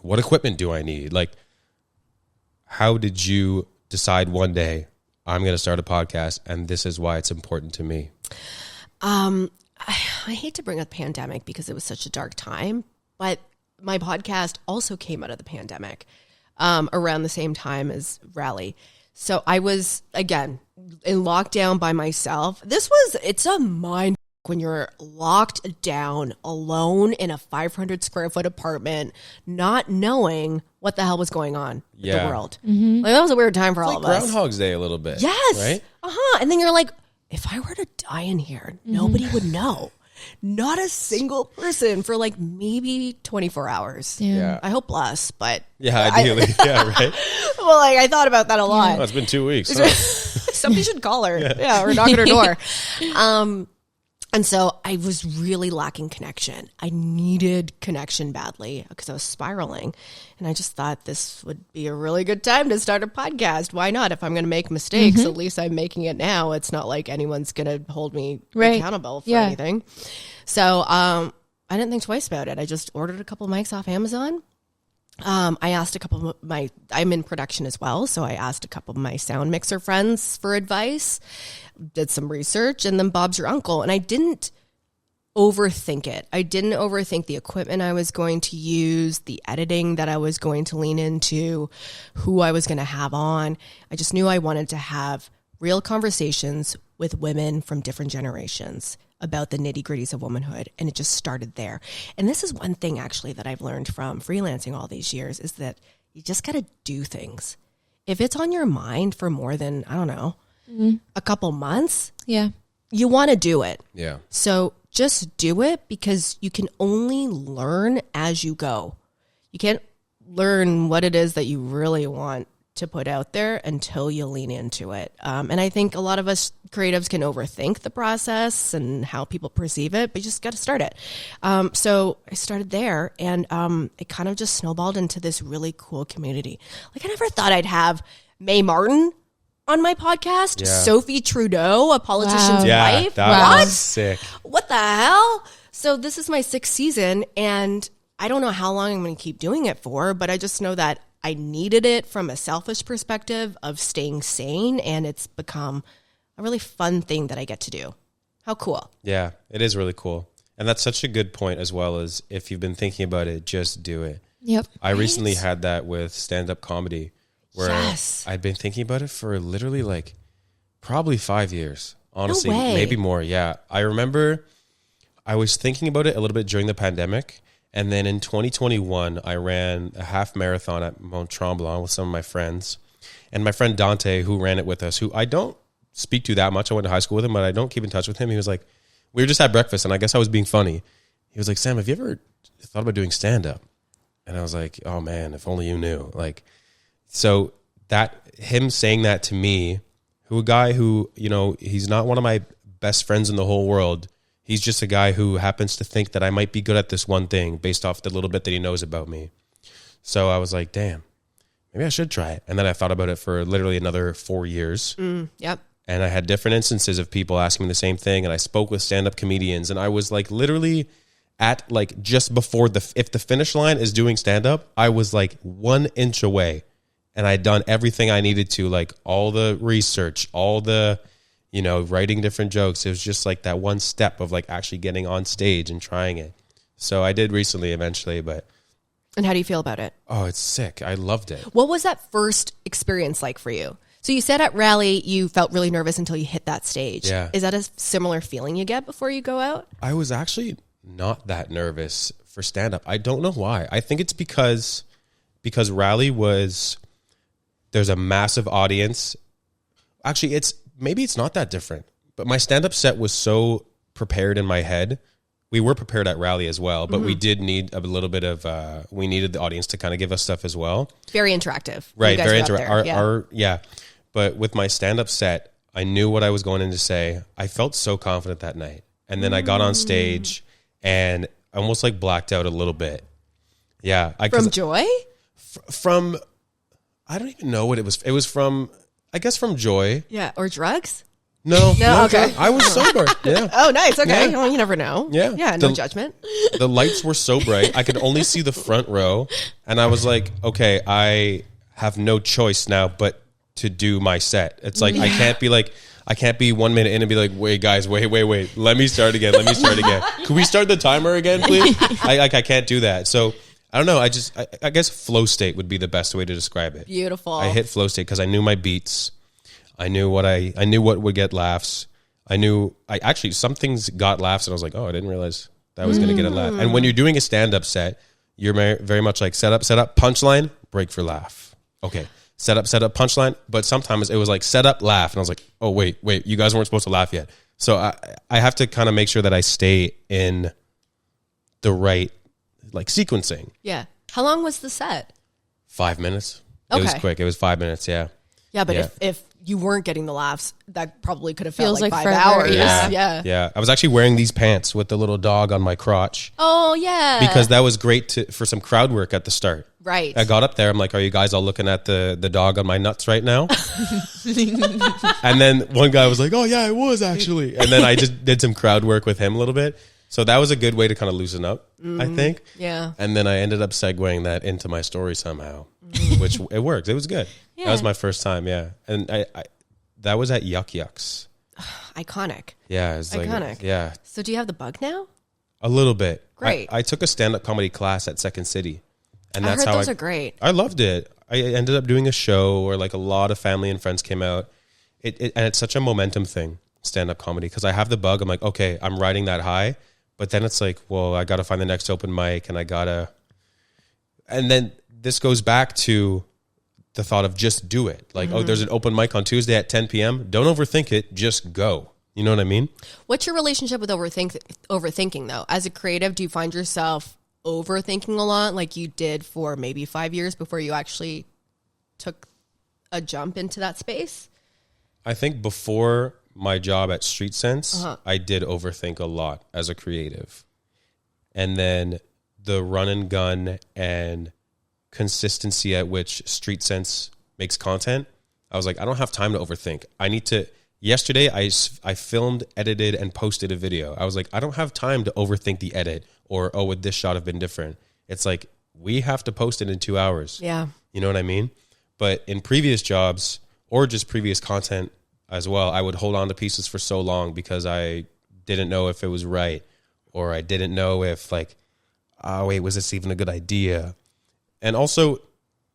A: What equipment do I need? Like, how did you decide one day I'm going to start a podcast and this is why it's important to me?
E: I hate to bring up the pandemic because it was such a dark time, but my podcast also came out of the pandemic around the same time as Rally. So I was, again, in lockdown by myself. It's a mind when you're locked down alone in a 500 square foot apartment, not knowing what the hell was going on with the world. Like, that was a weird time for all of us.
A: Groundhog's Day a little bit.
E: Yes.
A: Right?
E: And then you're like, if I were to die in here, nobody would know. Not a single person for like maybe 24 hours.
A: Yeah.
E: I hope less, but
A: Yeah, ideally. Yeah, right?
E: well, like I thought about that a lot.
A: Oh, it's been 2 weeks. Huh?
E: Somebody should call her. Yeah, or knock at her door. And so I was really lacking connection. I needed connection badly because I was spiraling. And I just thought this would be a really good time to start a podcast. Why not? If I'm going to make mistakes, at least I'm making it now. It's not like anyone's going to hold me accountable for anything. So I didn't think twice about it. I just ordered a couple mics off Amazon. I asked a couple of I'm in production as well. So I asked a couple of my sound mixer friends for advice, did some research, and then Bob's your uncle. And I didn't overthink it. I didn't overthink the equipment I was going to use, the editing that I was going to lean into, who I was going to have on. I just knew I wanted to have real conversations with women from different generations about the nitty-gritties of womanhood, and it just started there. And this is one thing actually that I've learned from freelancing all these years is that you just got to do things. If it's on your mind for more than, I don't know, a couple months, you want to do it.
A: Yeah.
E: So just do it, because you can only learn as you go. You can't learn what it is that you really want to put out there until you lean into it. And I think a lot of us creatives can overthink the process and how people perceive it, but you just got to start it. So I started there, and it kind of just snowballed into this really cool community. Like, I never thought I'd have Mae Martin on my podcast, Sophie Trudeau, a politician's wife.
A: That was sick.
E: What the hell? So this is my 6th season, and I don't know how long I'm going to keep doing it for, but I just know that I needed it from a selfish perspective of staying sane, and it's become a really fun thing that I get to do. How cool.
A: Yeah, it is really cool. And that's such a good point as well, as if you've been thinking about it, just do it.
D: Yep.
A: I recently had that with stand-up comedy, where I'd been thinking about it for literally like probably 5 years. Honestly,
E: No way.
A: maybe more. Yeah. I remember I was thinking about it a little bit during the pandemic. And then in 2021, I ran a half marathon at Mont Tremblant with some of my friends. And my friend Dante, who ran it with us, who I don't speak to that much. I went to high school with him, but I don't keep in touch with him. He was like, we were just at breakfast, and I guess I was being funny. He was like, Sam, have you ever thought about doing stand-up? And I was like, oh man, if only you knew. Like, so that him saying that to me, a guy who, you know, he's not one of my best friends in the whole world. He's just a guy who happens to think that I might be good at this one thing based off the little bit that he knows about me. So I was like, damn, maybe I should try it. And then I thought about it for literally another 4 years.
E: Yep.
A: And I had different instances of people asking me the same thing. And I spoke with stand-up comedians, and I was like literally at like just before if the finish line is doing stand-up, I was like 1 inch away. And I'd done everything I needed to, like all the research, all the, you know, writing different jokes. It was just like that one step of like actually getting on stage and trying it. So I did recently eventually, but
E: And how do you feel about it?
A: Oh, it's sick. I loved it.
E: What was that first experience like for you? So you said at Rally you felt really nervous until you hit that stage.
A: Yeah.
E: Is that a similar feeling you get before you go out?
A: I was actually not that nervous for stand-up. I don't know why. I think it's because Rally was, there's a massive audience. Actually, maybe it's not that different. But my stand-up set was so prepared in my head. We were prepared at Rally as well, but we did need a little bit of, we needed the audience to kind of give us stuff as well.
E: Very interactive.
A: Right, very
E: interactive.
A: Yeah. But with my stand-up set, I knew what I was going in to say. I felt so confident that night. And then I got on stage and I almost like blacked out a little bit. Yeah.
E: From joy?
A: From, I don't even know what it was. It was from, I guess from joy.
E: Yeah. Or drugs?
A: No,
E: okay.
A: I was sober. Yeah.
E: Oh, nice. Okay.
A: Yeah.
E: Well, you never know.
A: Yeah.
E: Yeah. No judgment.
A: The lights were so bright. I could only see the front row. And I was like, okay, I have no choice now but to do my set. It's like, I can't be 1 minute in and be like, wait, guys, wait. Let me start again. Can we start the timer again, please? I can't do that. So I don't know. I guess flow state would be the best way to describe it.
E: Beautiful.
A: I hit flow state because I knew my beats. I knew what would get laughs. Actually some things got laughs and I was like, oh, I didn't realize that was going to get a laugh. And when you're doing a stand-up set, you're very much like set up, punchline, break for laugh. Okay. Set up, punchline. But sometimes it was like set up, laugh. And I was like, oh, wait, you guys weren't supposed to laugh yet. So I have to kind of make sure that I stay in the right like sequencing.
E: Yeah. How long was the set?
A: 5 minutes.
E: Okay.
A: It was quick. It was 5 minutes. Yeah.
E: Yeah, but if you weren't getting the laughs, that probably could have felt
D: Feels
E: like
D: like
E: 5
D: forever,
E: hours.
D: yeah.
E: Yeah.
A: I was actually wearing these pants with the little dog on my crotch
E: Oh, yeah.
A: because that was great for some crowd work at the start.
E: Right.
A: I got up there. I'm like, are you guys all looking at the dog on my nuts right now? And then one guy was like, oh, yeah, I was actually. And then I just did some crowd work with him a little bit. So that was a good way to kind of loosen up, I think.
E: Yeah.
A: And then I ended up segueing that into my story somehow, which it worked. It was good.
D: Yeah.
A: That was my first time, yeah. And I that was at Yuck Yucks.
E: Iconic.
A: Yeah. It's like,
E: Iconic.
A: yeah.
E: So do you have the bug now?
A: A little bit.
E: Great.
A: I took a stand-up comedy class at Second City. And
E: I
A: that's
E: heard
A: how
E: those are great.
A: I loved it. I ended up doing a show where like a lot of family and friends came out. And it's such a momentum thing, stand-up comedy, because I have the bug. I'm like, okay, I'm riding that high. But then it's like, well, I got to find the next open mic and and then this goes back to the thought of just do it. Like, oh, there's an open mic on Tuesday at 10 p.m. Don't overthink it. Just go. You know what I mean?
E: What's your relationship with overthinking, though? As a creative, do you find yourself overthinking a lot like you did for maybe 5 years before you actually took a jump into that space?
A: I think before my job at Street Sense, I did overthink a lot as a creative. And then the run and gun and consistency at which Street Sense makes content, I was like, I don't have time to overthink. I need to. Yesterday, I filmed, edited, and posted a video. I was like, I don't have time to overthink the edit or, oh, would this shot have been different? It's like, we have to post it in 2 hours.
E: Yeah.
A: You know what I mean? But in previous jobs or just previous content as well, I would hold on to pieces for so long because I didn't know if it was right, or I didn't know if like, oh, wait, was this even a good idea? And also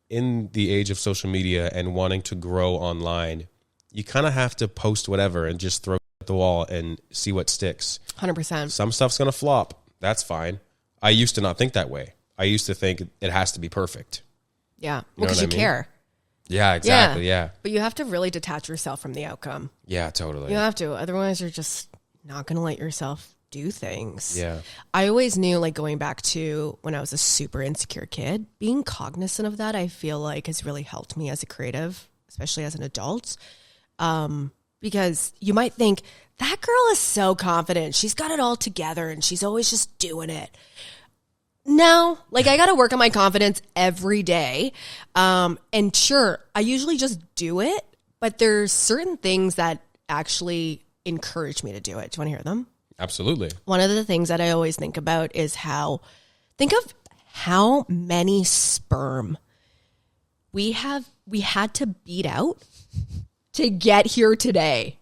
A: in the age of social media and wanting to grow online, you kind of have to post whatever and just throw it at the wall and see what sticks.
E: 100%.
A: Some stuff's going to flop. That's fine. I used to not think that way. I used to think it has to be perfect.
E: Yeah.
A: You know
E: Because
A: what
E: you
A: I mean?
E: care.
A: Yeah, exactly. Yeah.
E: But you have to really detach yourself from the outcome.
A: Yeah, totally.
E: You have to. Otherwise, you're just not going to let yourself do things.
A: Yeah.
E: I always knew, like, going back to when I was a super insecure kid, being cognizant of that, I feel like has really helped me as a creative, especially as an adult. Because you might think, that girl is so confident. She's got it all together and she's always just doing it. No, like I got to work on my confidence every day. And sure, I usually just do it, but there's certain things that actually encourage me to do it. Do you want to hear them?
A: Absolutely.
E: One of the things that I always think about is think of how many sperm we had to beat out to get here today.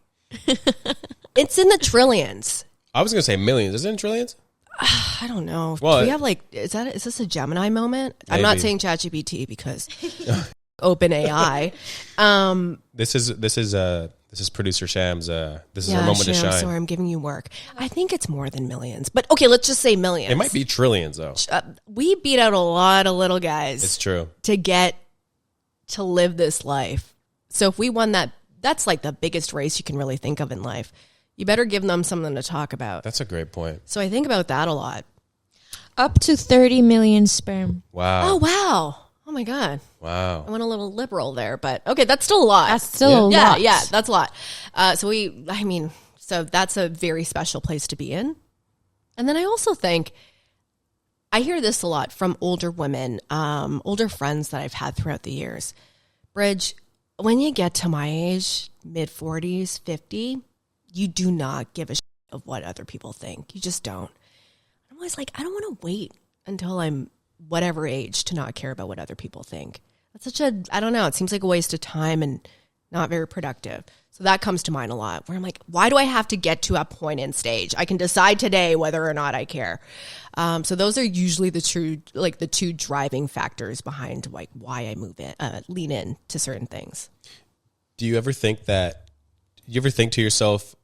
E: It's in the trillions.
A: I was going to say millions. Is it in trillions?
E: I don't know.
A: Well,
E: do we have like, is this a Gemini moment? I'm not
A: Maybe.
E: saying ChatGPT because open AI.
A: This is producer Sham's. This is her
E: Yeah,
A: moment to
E: Sham,
A: shine.
E: sorry, I'm giving you work. I think it's more than millions, but okay, let's just say millions.
A: It might be trillions though.
E: We beat out a lot of little guys
A: It's true.
E: to get to live this life. So if we won that, that's like the biggest race you can really think of in life. You better give them something to talk about.
A: That's a great point.
E: So I think about that a lot.
D: Up to 30 million sperm.
A: Wow.
E: Oh, wow. Oh, my God.
A: Wow.
E: I went a little liberal there, but okay, that's still a lot.
D: That's still a lot.
E: Yeah, that's a lot. So that's a very special place to be in. And then I also think, I hear this a lot from older women, older friends that I've had throughout the years. Bridge, when you get to my age, mid 40s, 50, you do not give a shit of what other people think. You just don't. I'm always like, I don't want to wait until I'm whatever age to not care about what other people think. That's such a, I don't know, it seems like a waste of time and not very productive. So that comes to mind a lot where I'm like, why do I have to get to a point in stage? I can decide today whether or not I care. So those are usually the two driving factors behind like why I lean in to certain things.
A: Do you ever think to yourself,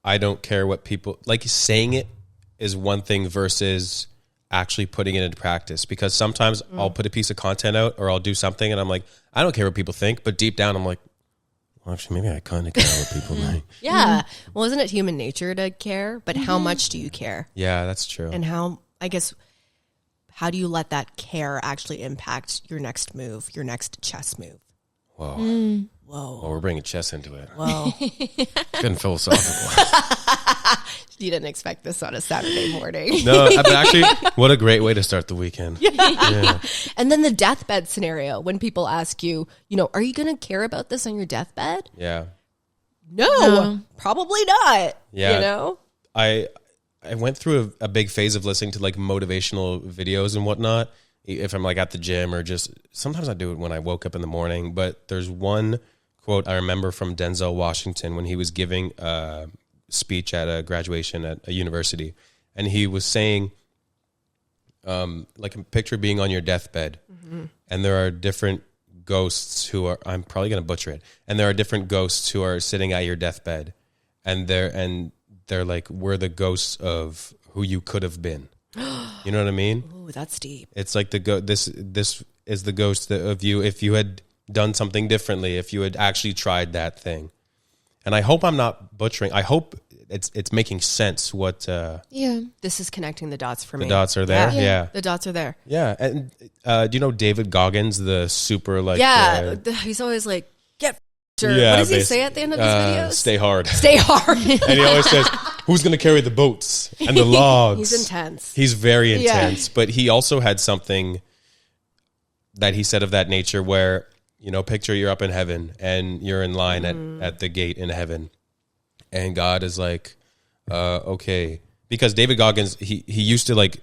A: I don't care what people like? Saying it is one thing versus actually putting it into practice, because sometimes I'll put a piece of content out or I'll do something and I'm like, I don't care what people think, but deep down I'm like, well, actually maybe I kind of care what people think.
E: Yeah. Well, isn't it human nature to care? But how much do you care?
A: Yeah, that's true.
E: And how do you let that care actually impact your next move, your next chess move?
A: Whoa.
E: Whoa.
A: Well, we're bringing chess into it.
E: Whoa.
A: Getting philosophical.
E: You didn't expect this on a Saturday morning.
A: No, but actually, what a great way to start the weekend. Yeah.
E: And then the deathbed scenario, when people ask you, are you going to care about this on your deathbed?
A: Yeah.
E: No, probably not.
A: Yeah. I went through a big phase of listening to like motivational videos and whatnot. If I'm like at the gym or just sometimes I do it when I woke up in the morning. But there's one quote I remember from Denzel Washington when he was giving a speech at a graduation at a university. And he was saying, like a picture being on your deathbed. Mm-hmm. And there are different ghosts who are, I'm probably going to butcher it. And there are different ghosts who are sitting at your deathbed. And they're like, we're the ghosts of who you could have been. You know what I mean?
E: Ooh, that's deep.
A: It's like this is the ghost of you if you had done something differently, if you had actually tried that thing. And I hope I'm not butchering. I hope it's making sense what
E: This is connecting the dots for me.
A: the dots are there. Yeah.
E: The dots are there.
A: Yeah. And do you know David Goggins, the super like
E: he's always like, get f***ed.
A: yeah,
E: What does he say at the end of his videos?
A: Stay hard.
E: Stay hard.
A: And he always says, who's going to carry the boats and the logs?
E: He's intense.
A: He's very intense. But he also had something that he said of that nature where, picture you're up in heaven and you're in line at the gate in heaven. And God is like, okay. Because David Goggins, he used to like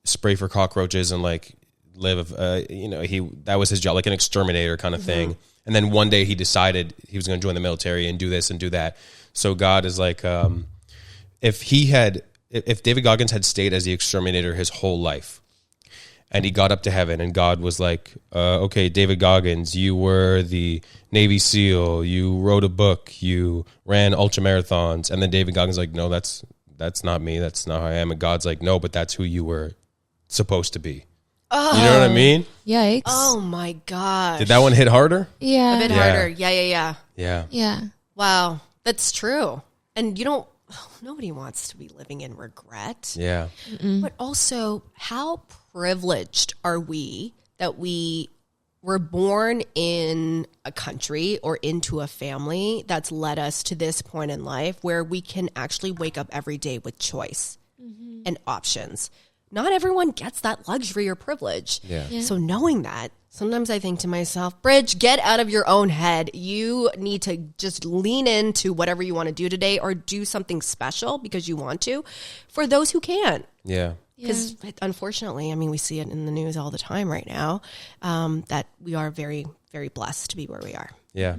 A: spray for cockroaches and like live, that was his job, like an exterminator kind of thing. And then one day he decided he was going to join the military and do this and do that. So God is like, if David Goggins had stayed as the exterminator his whole life and he got up to heaven and God was like, okay, David Goggins, you were the Navy SEAL, you wrote a book, you ran ultra marathons. And then David Goggins like, no, that's not me. That's not who I am. And God's like, no, but that's who you were supposed to be. Oh. You know what I mean?
D: Yikes.
E: Oh my gosh.
A: Did that one hit harder?
D: Yeah.
E: A bit harder. Yeah.
D: Yeah.
E: Wow. That's true. And nobody wants to be living in regret.
A: Yeah.
E: But also, how privileged are we that we were born in a country or into a family that's led us to this point in life where we can actually wake up every day with choice and options. Not everyone gets that luxury or privilege.
A: Yeah.
E: So knowing that, sometimes I think to myself, Bridge, get out of your own head. You need to just lean into whatever you want to do today or do something special because you want to for those who can.
A: Yeah.
E: Because unfortunately, we see it in the news all the time right now, that we are very, very blessed to be where we are.
A: Yeah.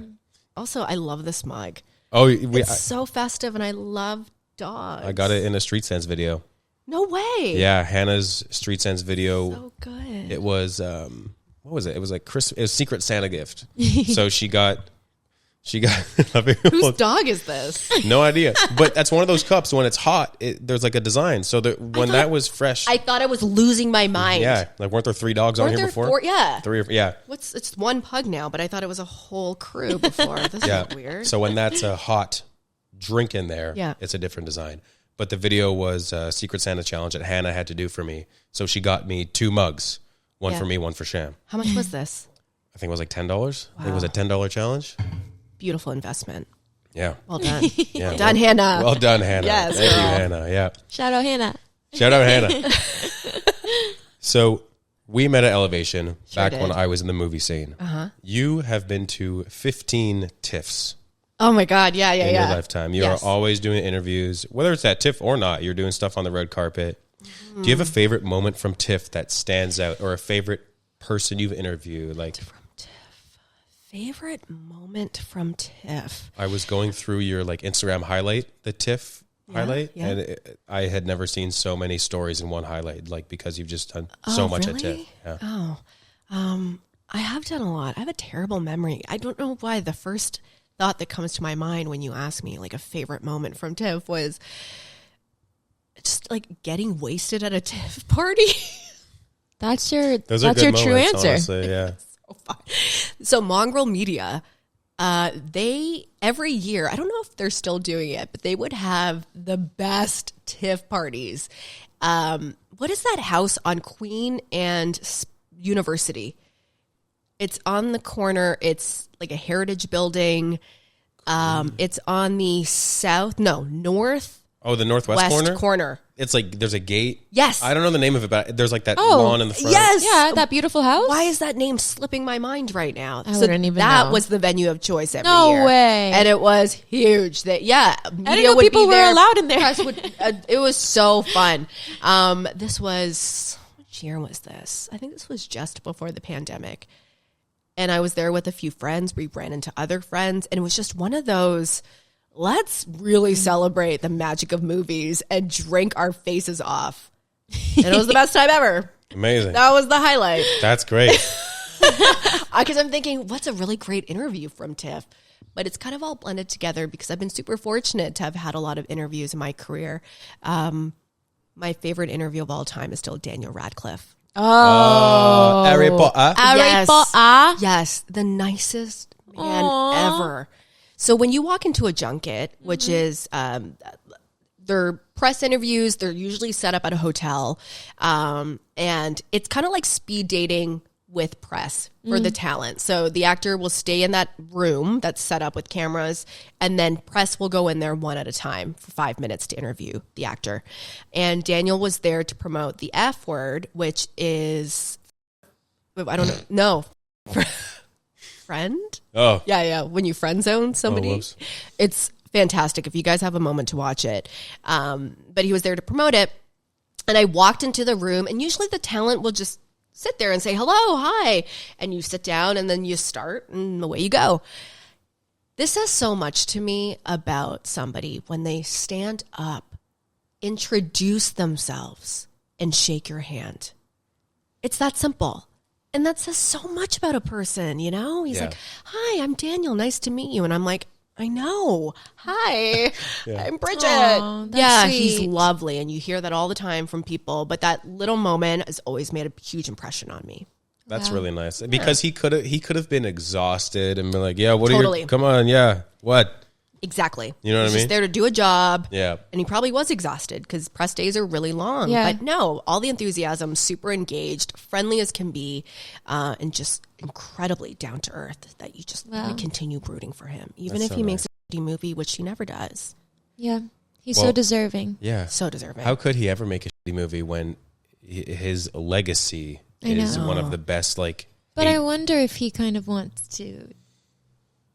E: Also, I love this mug.
A: Oh,
E: It's so festive and I love dogs.
A: I got it in a Street Sense video.
E: No way.
A: Yeah, Hannah's Street Sense video.
E: So good.
A: It was what was it? It was like it was Secret Santa gift. So she got
E: Whose dog is this?
A: no idea. But that's one of those cups when it's hot, there's like a design. So when that was fresh,
E: I thought I was losing my mind.
A: yeah, like weren't there 3 dogs on here before?
E: 4? Yeah.
A: 3 or yeah.
E: It's one pug now, but I thought it was a whole crew before. This
A: Yeah.
E: is weird.
A: So when that's a hot drink in there,
E: Yeah.
A: it's a different design. But the video was a Secret Santa challenge that Hannah had to do for me. So she got me 2 mugs, one
E: Yeah.
A: for me, one for Sham.
E: How much was this?
A: I think it was like $10. I think it was a $10 challenge.
E: Beautiful investment.
A: Yeah.
E: Well done.
A: Yeah.
E: Well done, Hannah.
A: Well done, Hannah.
E: Yes,
A: Thank you,
E: girl.
A: Hannah. Yeah.
D: Shout out Hannah.
A: Shout out, Hannah. So we met at Elevation back
E: did.
A: when I was in the movie scene. Uh-huh. You have been to 15 TIFFs
E: Oh my God. Yeah, yeah,
A: in
E: yeah.
A: your lifetime. You
E: Yes.
A: are always doing interviews, whether it's at TIFF or not, you're doing stuff on the red carpet. Do you have a favorite moment from TIFF that stands out, or a favorite person you've interviewed? Like,
E: Favorite moment from TIFF?
A: I was going through your like Instagram highlight, the TIFF highlight,
E: yeah.
A: and I had never seen so many stories in one highlight, like because you've just done so much at TIFF. Yeah.
E: Oh, I have done a lot. I have a terrible memory. I don't know why the first thought that comes to my mind when you ask me like a favorite moment from TIFF was just like getting wasted at a TIFF party.
D: That's your
A: Those are
D: that's
A: good
D: your true
A: moments,
D: answer.
A: honestly, yeah.
E: So Mongrel Media, they every year, I don't know if they're still doing it, but they would have the best TIFF parties. What is that house on Queen and University? It's on the corner. It's like a heritage building. It's on the north.
A: Oh, the northwest
E: West
A: corner? It's like there's a gate.
E: Yes.
A: I don't know the name of it, but there's like that
D: Oh,
A: lawn in the front.
E: Yes.
D: Yeah, that beautiful house.
E: Why is that name slipping my mind right now?
D: I wouldn't even
E: that
D: know.
E: was the venue of choice every
D: No
E: year.
D: way.
E: And it was huge. That media
D: I didn't know
E: would
D: people
E: be
D: were
E: there.
D: allowed in there.
E: Press would, it was so fun. This was, which year was this? I think this was just before the pandemic. And I was there with a few friends. We ran into other friends, and it was just one of those, let's really celebrate the magic of movies and drink our faces off. And it was the best time ever.
A: Amazing.
E: That was the highlight.
A: That's great.
E: Because I'm thinking, what's a really great interview from TIFF? But it's kind of all blended together because I've been super fortunate to have had a lot of interviews in my career. My favorite interview of all time is still Daniel Radcliffe.
A: Harry Potter.
E: Yes.
D: Potter.
E: Yes, the nicest man ever. So when you walk into a junket, which is they're press interviews, they're usually set up at a hotel, and it's kind of like speed dating with press for the talent. So the actor will stay in that room that's set up with cameras, and then press will go in there one at a time for 5 minutes to interview the actor. And Daniel was there to promote the F word, which is, I don't know, no. Friend?
A: Oh.
E: Yeah. When you friend zone somebody,
A: whoops.
E: it's fantastic. If you guys have a moment to watch it. But he was there to promote it. And I walked into the room, and usually the talent will just sit there and say, hello, hi. And you sit down, and then you start, and away you go. This says so much to me about somebody when they stand up, introduce themselves, and shake your hand. It's that simple. And that says so much about a person, you know? He's
A: Yeah.
E: like, hi, I'm Daniel. Nice to meet you. And I'm like, I know. Hi, I'm Bridget.
D: Aw, that's
E: yeah, he's
D: sweet.
E: lovely. And you hear that all the time from people. But that little moment has always made a huge impression on me.
A: That's
D: Wow.
A: really nice because he could have been exhausted and been like, yeah, what are
E: Totally.
A: you? Come on, yeah, what?
E: Exactly.
A: You know what
E: He's
A: I mean?
E: just there to do a job.
A: Yeah.
E: And he probably was exhausted because press days are really long.
D: Yeah.
E: But no, all the enthusiasm, super engaged, friendly as can be, and just incredibly down to earth that you just want
D: Wow.
E: to continue rooting for him. Even
A: That's
E: if
A: so
E: he
A: nice.
E: makes a shitty movie, which he never does.
D: Yeah, he's
A: Well-
D: so deserving.
A: Yeah.
E: So deserving.
A: How could he ever make a shitty movie when his legacy
D: I
A: is
D: know.
A: one of the best? Like,
D: But I wonder if he kind of wants to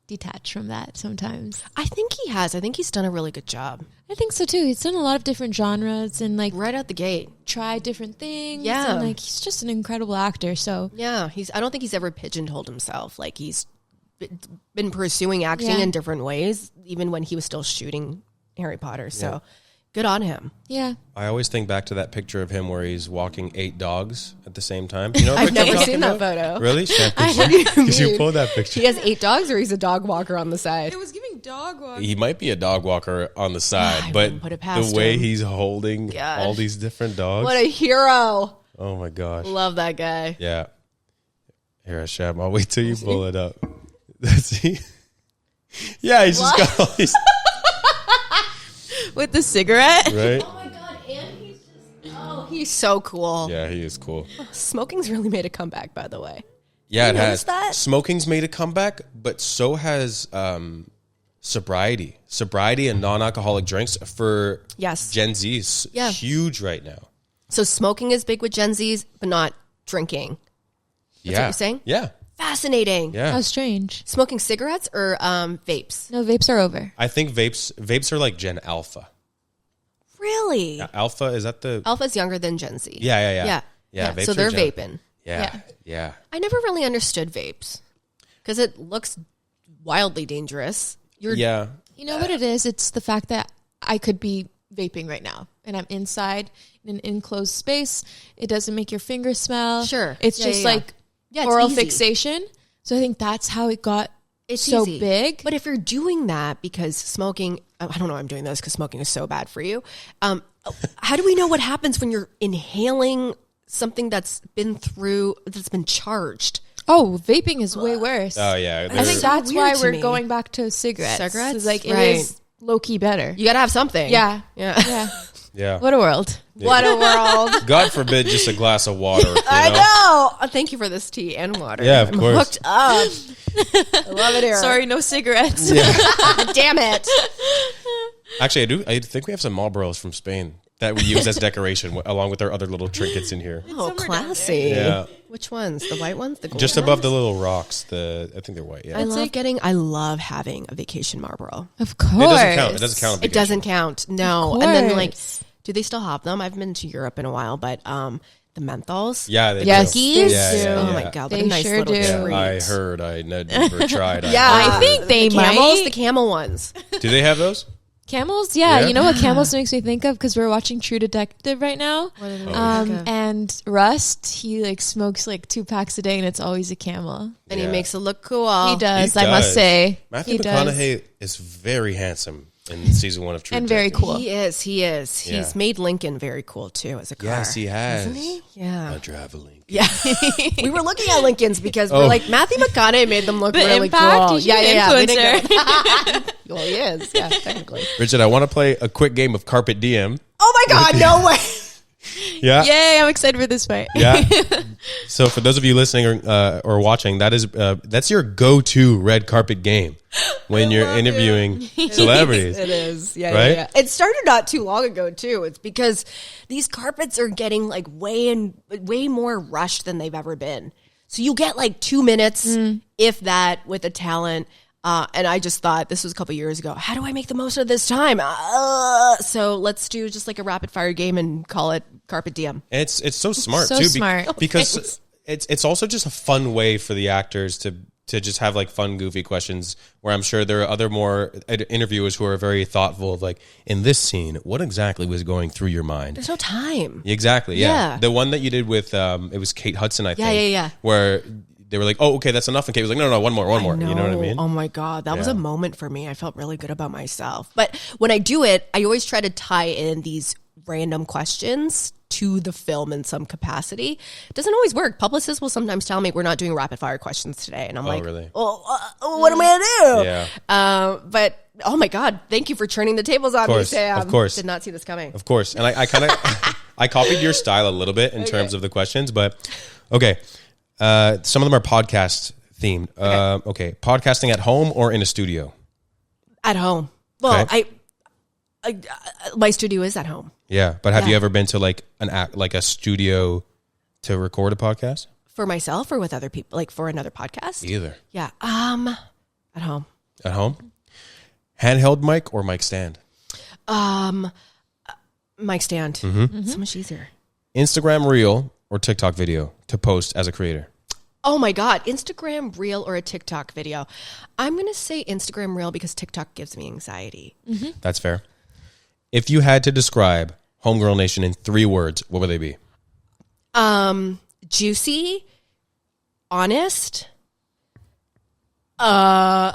D: detach from that sometimes.
E: I think he has. I think he's done a really good job.
D: I think so too. He's done a lot of different genres and like
E: Right out the gate.
D: tried different things.
E: Yeah.
D: and like he's just an incredible actor. So
E: Yeah, I don't think he's ever pigeonholed himself. Like he's been pursuing acting
D: Yeah.
E: in different ways, even when he was still shooting Harry Potter. So Good on him.
D: Yeah.
A: I always think back to that picture of him where he's walking 8 dogs at the same time. You know what
E: I've
A: picture I'm
E: never
A: talking
E: seen that
A: about?
E: photo.
A: Really? Because you pulled that picture.
E: He has 8 dogs, or he's a dog walker on the side.
D: It was giving dog walk.
A: He might be a dog walker on the side,
E: I
A: but
E: wouldn't put it past
A: the way
E: him.
A: he's holding
E: God.
A: all these different dogs.
E: What a hero!
A: Oh my gosh.
E: Love that guy.
A: Yeah. Here, Shab, I'll wait till you pull it up. That's he. Yeah, he's just got all these.
D: With the cigarette.
A: Right?
E: Oh my god! And he's so cool.
A: Yeah, he is cool.
E: Smoking's really made a comeback, by the way.
A: Yeah, it
E: You
A: has.
E: noticed that?
A: Smoking's made a comeback, but so has sobriety. Sobriety and non-alcoholic drinks for
E: Yes.
A: Gen Z is
E: Yeah.
A: huge right now.
E: So smoking is big with Gen Zs, but not drinking.
A: Yeah.
E: what you're saying?
A: Yeah.
E: Fascinating.
A: Yeah.
D: How strange.
E: Smoking cigarettes or vapes?
D: No, vapes are over.
A: I think vapes are like Gen Alpha.
E: Really?
A: Alpha, is that the...
E: Alpha's younger than Gen Z.
A: Yeah. Vapes
E: So
A: are
E: they're
A: Gen-
E: vaping.
A: Yeah.
E: I never really understood vapes because it looks wildly dangerous.
A: Yeah.
D: You know what it is? It's the fact that I could be vaping right now and I'm inside in an enclosed space. It doesn't make your fingers smell.
E: Sure.
D: It's
E: Yeah,
D: just
E: yeah, yeah.
D: like
E: Yeah, it's
D: oral
E: easy.
D: fixation. So I think that's how it got
E: It's
D: so
E: easy.
D: big.
E: But if you're doing that because smoking, I don't know why I'm doing this because smoking is so bad for you. How do we know what happens when you're inhaling something that's been charged?
D: Oh, vaping is way worse.
A: Oh, yeah.
D: I think
E: so
D: that's
E: weird
D: why
E: to
D: we're
E: me.
D: going back to cigarettes.
E: Cigarettes?
D: It's like it
E: Right.
D: is low key better.
E: You got to have something.
D: Yeah.
E: Yeah.
D: Yeah.
A: Yeah.
D: What a world.
E: What a world.
A: God forbid just a glass of water. You
E: I
A: know?
E: know. Thank you for this tea and water.
A: Yeah, of
E: I'm
A: course.
E: hooked up. I love it here.
D: Sorry, no cigarettes.
E: Damn it.
A: Actually, I think we have some Marlboros from Spain that we use as decoration along with our other little trinkets in here.
E: Oh, classy.
A: Yeah.
E: Which ones? The white ones? The gold
A: Just
E: ones?
A: above the little rocks. I think they're white. Yeah.
E: I love having a vacation Marlboro.
D: Of course.
A: It doesn't count. It doesn't count.
E: It doesn't count. No.
D: Of
E: And then like,
D: course.
E: do they still have them? I've been to Europe in a while, but the menthols.
A: Yeah. They
D: Yes,
A: do.
D: they
A: Yeah,
D: do.
E: Oh
A: yeah.
E: my god, what
D: They
E: a nice
D: sure
E: little
D: do.
E: treat.
A: I heard. I never tried.
E: Yeah,
D: I think they
E: the camels,
D: might.
E: the camel ones.
A: Do they have those?
D: Camels? Yeah.
A: Yeah?
D: You know what camels makes me think of? Because we're watching True Detective right now. And Rust, he like smokes like 2 packs a day and it's always a camel.
E: And
A: Yeah.
E: he makes it look cool.
D: He does,
A: He
D: I must
A: does.
D: say.
A: Matthew
D: He does.
A: McConaughey is very handsome in season 1 of True
D: And very
A: Detective.
D: cool.
E: He is.
A: Yeah.
E: He's made Lincoln very cool too as a car.
A: Yes, he has.
E: Isn't he? Yeah.
A: I drive a Lincoln.
E: Yeah. We were looking at Lincolns because
A: Oh.
E: we're like, Matthew McConaughey made them look
D: The
E: really
D: impact,
E: cool.
D: he's an
E: We didn't
D: influencer.
E: go- well, he is. Yeah, technically.
A: Richard, I want to play a quick game of Carpet Diem.
E: Oh my God, no way.
A: Yeah.
D: Yay, I'm excited for this fight.
A: Yeah. So for those of you listening or watching, that's your go-to red carpet game when you're interviewing celebrities.
E: It is. Yeah,
A: Right?
E: yeah, yeah. It started not too long ago too. It's because these carpets are getting like way more rushed than they've ever been. So you get like 2 minutes, if that, with a talent. And I just thought, this was a couple years ago, how do I make the most of this time? So let's do just like a rapid fire game and call it Carpet Diem.
A: It's so smart
D: So
A: too,
D: smart.
A: because it's also just a fun way for the actors to just have like fun, goofy questions. Where I'm sure there are other more interviewers who are very thoughtful of like, in this scene, what exactly was going through your mind?
E: There's no time.
A: Exactly. Yeah.
E: Yeah.
A: The one that you did with it was Kate Hudson, I think.
E: yeah.
A: Where they were like, "Oh, okay, that's enough," and Kate was like, "No, one more." You know what I mean?
E: Oh my God. That was
A: Yeah.
E: a moment for me. I felt really good about myself. But when I do it, I always try to tie in these random questions to the film in some capacity. It doesn't always work. Publicists will sometimes tell me we're not doing rapid fire questions today. And I'm like,
A: really?
E: what am I going to do?
A: Yeah.
E: But oh my God, thank you for turning the tables on me,
A: course,
E: Sam.
A: of course.
E: Did not see this coming.
A: Of course. And I kind of I copied your style a little bit in terms of the questions, but okay. Some of them are podcast themed. Okay. Podcasting at home or in a studio?
E: At home. Well,
A: Okay.
E: I my studio is at home.
A: Yeah, but have
E: Yeah.
A: you ever been to like a studio to record a podcast?
E: For myself or with other people, like for another podcast?
A: Either.
E: Yeah. At home.
A: At home? Handheld mic or mic stand?
E: Mic stand.
A: Mm-hmm.
E: So much easier.
A: Instagram reel or TikTok video to post as a creator?
E: Oh my God. Instagram reel or a TikTok video? I'm going to say Instagram reel because TikTok gives me anxiety.
A: That's fair. If you had to describe Homegirl Nation in 3 words, what would they be?
E: Juicy, honest, raw.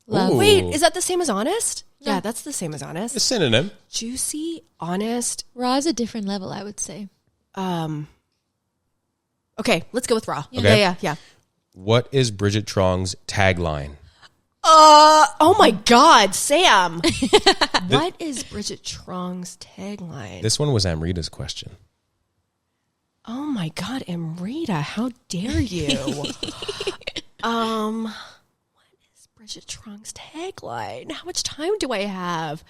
D: Love.
A: Ooh.
E: Wait, is that the same as honest? Yeah, that's the same as
A: A
E: honest.
A: synonym.
E: Juicy, honest.
D: Raw is a different level, I would say.
E: Okay, let's go with raw.
A: Okay.
E: Yeah.
A: What is Brigitte Truong's tagline?
E: Oh my God, Sam. What is Brigitte Truong's tagline?
A: This one was Amrita's question.
E: Oh my God, Amrita, how dare you? What is Brigitte Truong's tagline? How much time do I have?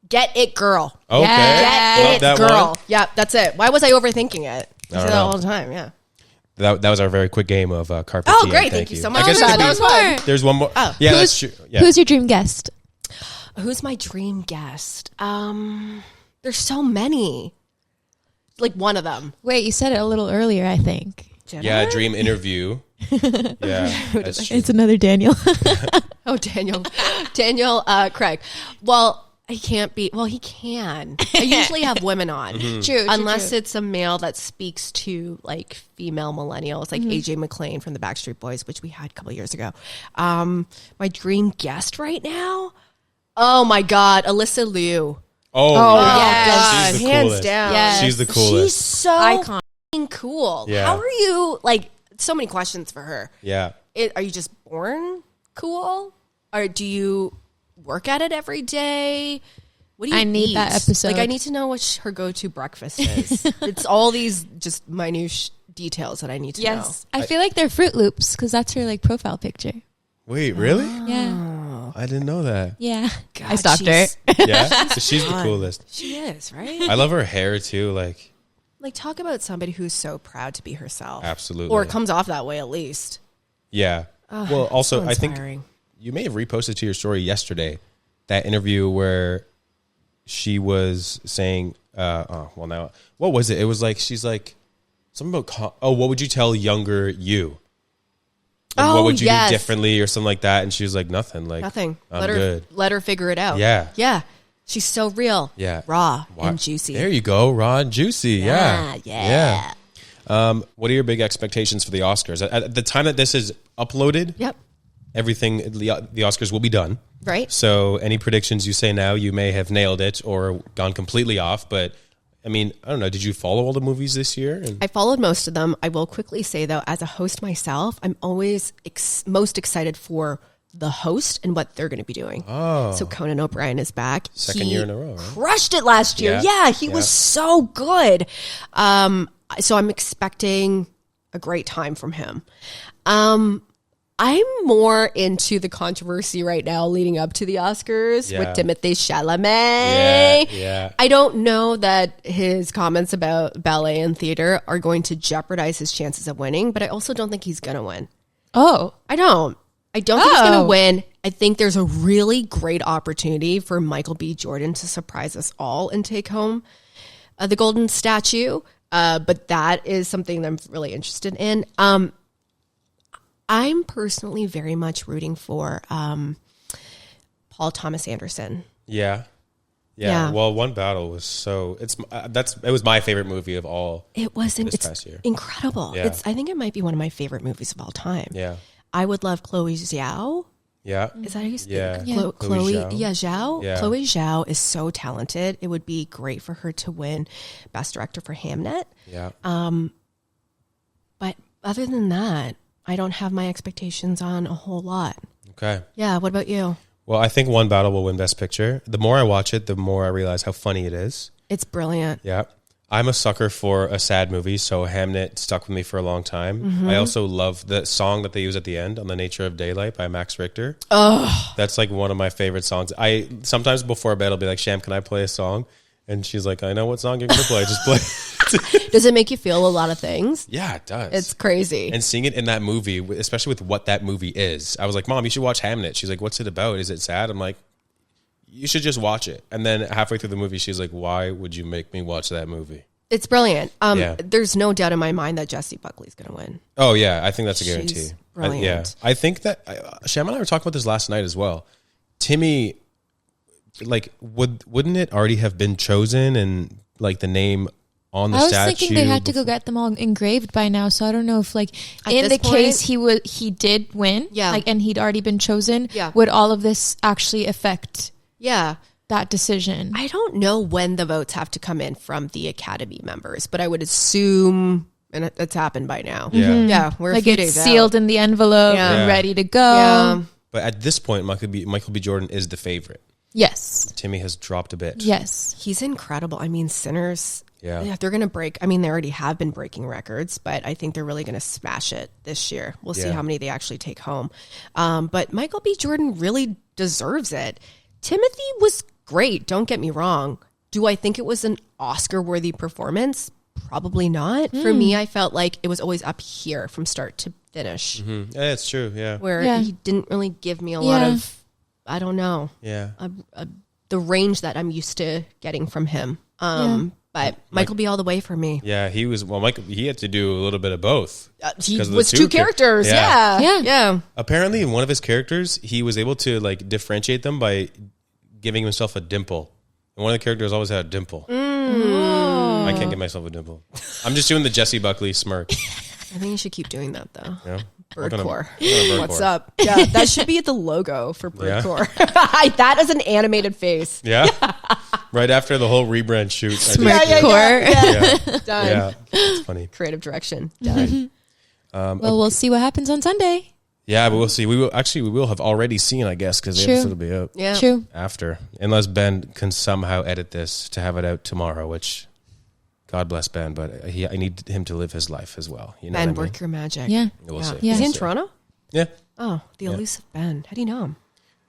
E: Get it, girl.
A: Okay.
E: Get
A: Love
E: it,
A: that
E: girl.
A: one.
E: Yeah, that's it. Why was I overthinking it? I say
A: don't
E: that
A: know.
E: all the time, yeah.
A: That was our very quick game of Carpe
E: Oh,
A: Diem.
E: great. Thank you so much.
A: I guess
E: Oh,
A: it could
E: that
A: be-
E: was fun.
A: there's one more.
E: Oh.
A: Yeah,
D: Who's-
A: that's true. Yeah.
D: Who's your dream guest?
E: Who's my dream guest? There's so many. Like one of them.
D: Wait, you said it a little earlier, I think.
E: Did
A: Yeah,
E: I?
A: dream interview. Yeah, that's true.
D: It's another Daniel.
E: Oh, Daniel. Craig. Well, he can't be. Well, he can. I usually have women on.
D: True.
E: Unless it's a male that speaks to like female millennials, like AJ McLean from the Backstreet Boys, which we had a couple years ago. My dream guest right now? Oh my God, Alyssa Liu.
A: Oh,
E: yes.
A: She's the
E: Hands
A: coolest.
E: down.
D: Yes.
A: She's the
E: She's
A: coolest.
E: so
D: Icon.
E: f***ing cool.
A: Yeah.
E: How are you, like, so many questions for her.
A: Yeah.
E: Are you just born cool? Or do you work at it every day? What do you
D: I need
E: eat?
D: that episode.
E: Like, I need to know what her go-to breakfast is. It's all these just minute details that I need to know.
D: I feel like they're Fruit Loops because that's her like profile picture.
A: Wait, really?
D: Yeah.
A: I didn't know that.
D: Yeah.
E: God,
D: I stalked her.
A: Yeah, she's the coolest.
E: She is, right?
A: I love her hair too. Like,
E: Like, talk about somebody who's so proud to be herself.
A: absolutely.
E: Or comes off that way, at least.
A: Yeah. Well, also,
E: so
A: I think
E: inspiring.
A: you may have reposted to your story yesterday that interview where she was saying, well, now, what was it? It was like, she's like, something about, what would you tell younger you? Like, what
E: Oh,
A: would you
E: yes.
A: do differently or something like that? And she was like, nothing. Like,
E: Nothing.
A: I'm good.
E: Let her figure it out.
A: Yeah.
E: Yeah. She's so real.
A: Yeah.
E: Raw
A: Wow.
E: and juicy.
A: There you go, raw and juicy. Yeah.
E: Yeah.
A: What are your big expectations for the Oscars? At the time that this is uploaded,
E: Yep.
A: everything, the Oscars will be done.
E: Right.
A: So any predictions you say now, you may have nailed it or gone completely off. But I mean, I don't know. Did you follow all the movies this year? And
E: I followed most of them. I will quickly say, though, as a host myself, I'm always most excited for the host and what they're going to be doing.
A: Oh.
E: So Conan O'Brien is back.
A: Second year in a row, right?
E: Crushed it last year. Yeah, he was so good. So I'm expecting a great time from him. I'm more into the controversy right now leading up to the Oscars
A: Yeah.
E: with Timothée Chalamet.
A: Yeah.
E: I don't know that his comments about ballet and theater are going to jeopardize his chances of winning, but I also don't think he's going to win.
D: Oh.
E: I don't think he's going to
D: Oh.
E: win. I think there's a really great opportunity for Michael B. Jordan to surprise us all and take home the golden statue. But that is something that I'm really interested in. I'm personally very much rooting for Paul Thomas Anderson.
A: Yeah.
E: Yeah.
A: Well, One Battle was so it was my favorite movie of all.
E: It was
A: This
E: it's
A: past year.
E: incredible.
A: Yeah.
E: I think it might be one of my favorite movies of all time.
A: Yeah.
E: I would love Chloe Zhao.
A: Yeah.
E: Is that how you say
A: Yeah.
E: it?
A: Yeah.
E: Chloe
A: Zhao.
E: Yeah, Zhao.
A: Yeah.
E: Chloe Zhao is so talented. It would be great for her to win Best Director for Hamnet.
A: Yeah.
E: But other than that, I don't have my expectations on a whole lot.
A: Okay.
E: Yeah, what about you?
A: Well, I think One Battle will win Best Picture. The more I watch it, the more I realize how funny it is.
E: It's brilliant.
A: Yeah. I'm a sucker for a sad movie, so Hamnet stuck with me for a long time. I also love the song that they use at the end, On the Nature of Daylight by Max Richter.
E: Oh,
A: That's like one of my favorite songs. I sometimes before bed I'll be like, Sham, can I play a song? And she's like, I know what song you're gonna play. Just play.
E: does it make you feel a lot of things?
A: Yeah, it does.
E: It's crazy.
A: And seeing it in that movie, especially with what that movie is, I was like, Mom, you should watch Hamnet. She's like, what's it about? Is it sad? I'm like, you should just watch it. And then halfway through the movie, she's like, why would you make me watch that movie?
E: It's brilliant.
A: Yeah.
E: There's no doubt in my mind that Jessie Buckley's going to win.
A: Oh yeah, I think that's a guarantee.
E: She's brilliant.
A: Yeah, I think that Sham and I were talking about this last night as well. Timmy, like, wouldn't it already have been chosen and like the name on the statue?
D: I was thinking they had to go get them all engraved by now, so I don't know if like in the case he did win, like, and he'd already been chosen, would all of this actually affect that decision?
E: I don't know when the votes have to come in from the Academy members, but I would assume, and it's happened by now. Yeah, we're
D: like
E: a few
D: it's
E: days
D: sealed
E: out.
D: in the envelope and ready to go.
E: Yeah.
A: But at this point, Michael B. Jordan is the favorite.
D: Yes.
A: Timmy has dropped a bit.
D: Yes.
E: He's incredible. I mean, Sinners,
A: Yeah,
E: they're going to break. I mean, they already have been breaking records, but I think they're really going to smash it this year. We'll see how many they actually take home. But Michael B. Jordan really deserves it. Timothy was great. Don't get me wrong. Do I think it was an Oscar-worthy performance? Probably not. For me, I felt like it was always up here from start to finish.
A: Yeah, it's true. Yeah,
E: Where he didn't really give me a lot of, I don't know, the range that I'm used to getting from him. But Michael B. all the way for me.
A: Yeah, he was. Well, Michael, he had to do a little bit of both.
E: He was two characters. Yeah.
A: Apparently, in one of his characters, he was able to like differentiate them by giving himself a dimple. And one of the characters always had a dimple. I can't get myself a dimple. I'm just doing the Jessie Buckley smirk.
E: I think you should keep doing that though.
A: Yeah.
E: Birdcore.
A: Birdcore.
E: What's up? Yeah, that should be the logo for Birdcore. That is an animated face.
A: Yeah. Right after the whole rebrand shoot.
E: Done.
A: Yeah. It's funny.
E: Creative direction. Done.
D: Well, we'll see what happens on Sunday.
A: Yeah, but we'll see. We will have already seen, I guess, because the episode will be out
D: True.
A: after. Unless Ben can somehow edit this to have it out tomorrow, which God bless Ben, but I need him to live his life as well. You know
E: Ben,
A: what I mean?
E: work your magic.
D: Yeah.
A: We'll see.
E: Is he in
A: We'll see.
E: Toronto?
A: Yeah.
E: Oh, the elusive Ben. How do you know him?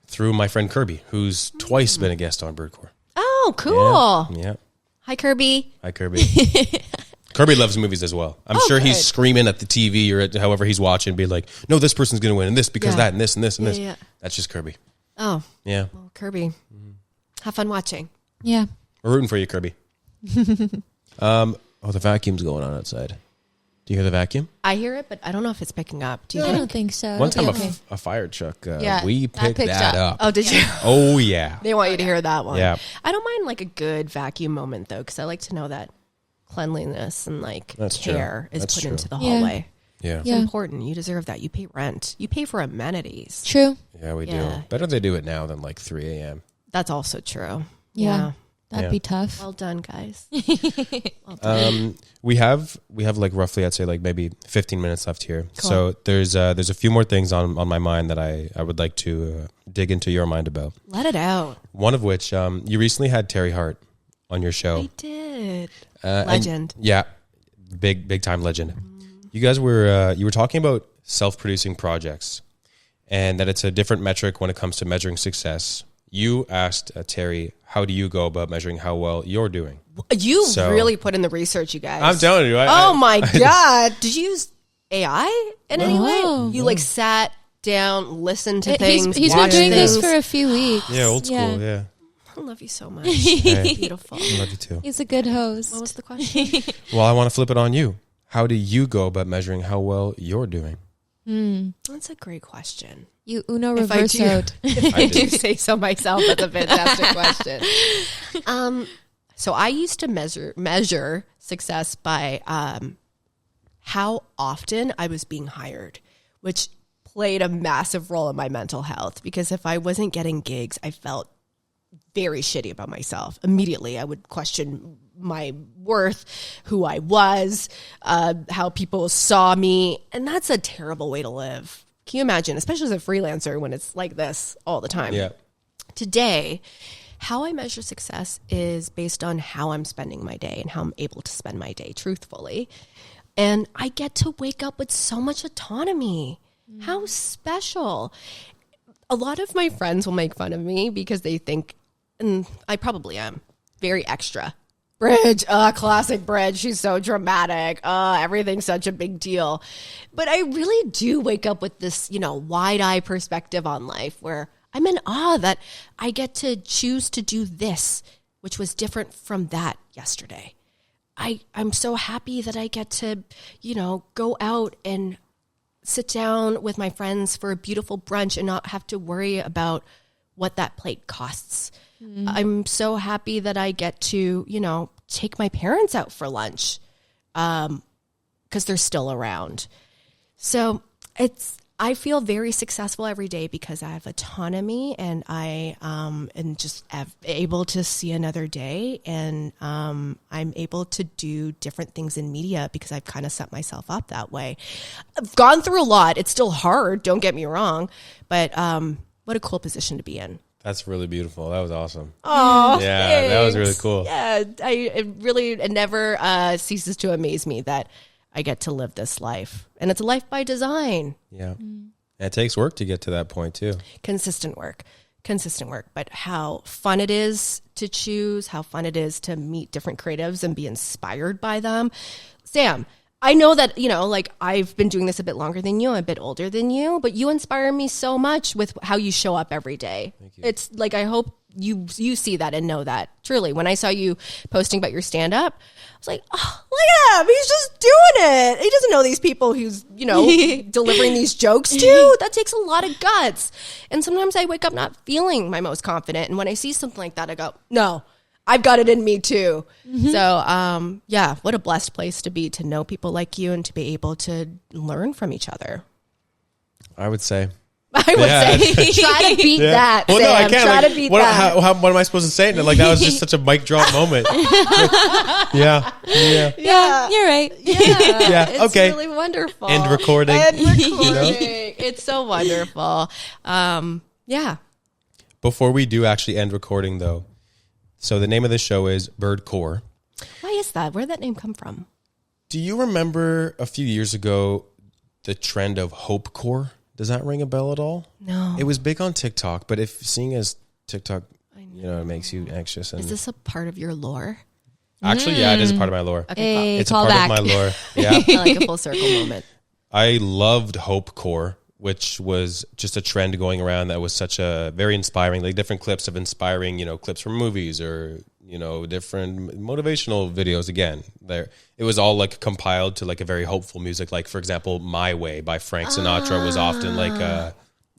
A: Through my friend Kirby, who's twice been a guest on Birdcore.
E: Oh, cool.
A: Yeah.
E: Hi, Kirby.
A: Hi, Kirby. Kirby loves movies as well. I'm sure he's screaming at the TV or at however he's watching, be like, no, this person's going to win, and this because that, and this, and this, and this.
E: Yeah.
A: That's just Kirby.
E: Oh.
A: Yeah.
E: Well, Kirby. Have fun watching.
D: Yeah.
A: We're rooting for you, Kirby. The vacuum's going on outside. Do you hear the vacuum?
E: I hear it, but I don't know if it's picking up. Do you
D: I
E: think?
D: don't think so.
A: One time
D: Okay.
A: a fire truck,
D: Yeah,
A: we
D: that
A: picked
D: picked
A: that up.
E: Oh, did you?
A: Oh, yeah.
E: They want you to hear that one.
A: Yeah.
E: I don't mind like a good vacuum moment though, because I like to know that cleanliness and like
A: That's true.
E: care is
A: That's
E: put
A: true.
E: into the
D: Yeah.
E: hallway.
A: Yeah.
E: It's
D: Yeah.
E: important. You deserve that. You pay rent. You pay for amenities.
D: True.
A: Yeah, we
E: Yeah.
A: do. Better they do it now than like 3 a.m.
E: That's also true.
D: Yeah. That'd
A: Yeah.
D: be tough.
E: Well done, guys.
A: We have like roughly, I'd say like maybe 15 minutes left here. So there's a few more things on my mind that I would like to dig into your mind about.
E: Let it out.
A: One of which, you recently had Terry Hart on your show.
E: I did.
A: And-
E: Legend.
A: yeah. Big time legend. You guys were, you were talking about self-producing projects and that it's a different metric when it comes to measuring success. You asked Terry, how do you go about measuring how well you're doing?
E: You
A: So-
E: really put in the research, you guys.
A: I'm telling you.
E: Oh my God. Did you use AI in any
D: Oh.
E: way? You like sat down, listened to
D: He's
E: things.
D: been
E: watched
D: doing this
E: things.
D: for a few weeks.
A: Yeah, old school. Yeah.
E: I love you so much.
A: Hey,
E: Beautiful.
A: I love you too.
D: He's a good host.
E: What was the question?
A: Well, I want to flip it on you. How do you go about measuring how well you're doing?
E: That's a great question.
D: You Uno
E: If I do-
D: reversoed.
E: If I do say so myself, that's a fantastic question. So I used to measure success by how often I was being hired, which played a massive role in my mental health. Because if I wasn't getting gigs, I felt very shitty about myself. Immediately, I would question my worth, who I was, how people saw me. And that's a terrible way to live. Can you imagine, especially as a freelancer, when it's like this all the time?
A: Yeah.
E: Today, how I measure success is based on how I'm spending my day and how I'm able to spend my day truthfully. And I get to wake up with so much autonomy. How special. A lot of my friends will make fun of me because they think, and I probably am, very extra. Bridge, classic Bridge. She's so dramatic. Everything's such a big deal. But I really do wake up with this, wide-eye perspective on life where I'm in awe that I get to choose to do this, which was different from that yesterday. I'm so happy that I get to, go out and sit down with my friends for a beautiful brunch and not have to worry about what that plate costs. I'm so happy that I get to, take my parents out for lunch because they're still around. So I feel very successful every day because I have autonomy and I am just able to see another day, and I'm able to do different things in media because I've kind of set myself up that way. I've gone through a lot. It's still hard, don't get me wrong, but what a cool position to be in.
A: That's really beautiful. That was awesome.
E: Oh,
A: yeah,
E: thanks.
A: that was really cool.
E: Yeah, it never ceases to amaze me that I get to live this life, and it's a life by design.
A: Yeah. And it takes work to get to that point too.
E: Consistent work, but how fun it is to choose, how fun it is to meet different creatives and be inspired by them. Sam, I know that, I've been doing this a bit longer than you, I'm a bit older than you, but you inspire me so much with how you show up every day. Thank you. It's like, I hope you see that and know that. Truly, when I saw you posting about your stand-up, I was like, oh, look at him. He's just doing it. He doesn't know these people who's, delivering these jokes to. That takes a lot of guts. And sometimes I wake up not feeling my most confident. And when I see something like that, I go, no, I've got it in me too. Mm-hmm. So, what a blessed place to be, to know people like you and to be able to learn from each other.
A: I would say.
E: Say, try to beat that.
A: Well,
E: Sam.
A: no, I can't.
E: Try to beat that.
A: What am I supposed to say? Like, that was just such a mic drop moment. Yeah,
E: you're right.
A: Yeah,
E: it's
A: okay.
E: really wonderful.
A: End recording.
E: It's so wonderful. Yeah.
A: Before we do actually end recording, though, so the name of the show is Birdcore.
E: Why is that? Where did that name come from?
A: Do you remember a few years ago the trend of Hopecore? Does that ring a bell at all?
E: No.
A: It was big on TikTok, but seeing as TikTok, it makes you anxious. And
E: is this a part of your lore?
A: Actually, yeah, it is a part of my lore.
D: Okay,
A: it's a part of my lore. Yeah.
E: I like a full circle moment.
A: I loved Hopecore, which was just a trend going around that was such a very inspiring, like different clips of inspiring, clips from movies or, different motivational videos. Again, it was all like compiled to like a very hopeful music. Like, for example, My Way by Frank Sinatra was often like a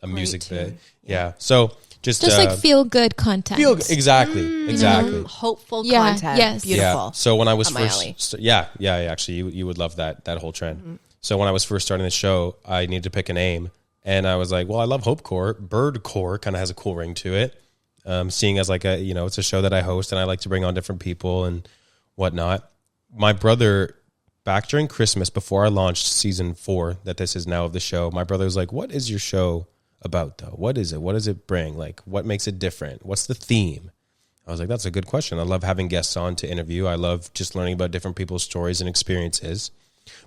A: music bit. Yeah. So just
D: like feel good content.
A: Exactly.
E: Hopeful content.
D: Yes.
E: Beautiful.
A: Yeah. So when I was actually, you would love that whole trend. Mm-hmm. So when I was first starting the show, I needed to pick a name, and I was like, well, I love Hopecore. Birdcore kind of has a cool ring to it. Seeing as like it's a show that I host and I like to bring on different people and whatnot. My brother, back during Christmas, before I launched season 4, that this is now of the show, my brother was like, what is your show about though? What is it? What does it bring? Like, what makes it different? What's the theme? I was like, that's a good question. I love having guests on to interview. I love just learning about different people's stories and experiences.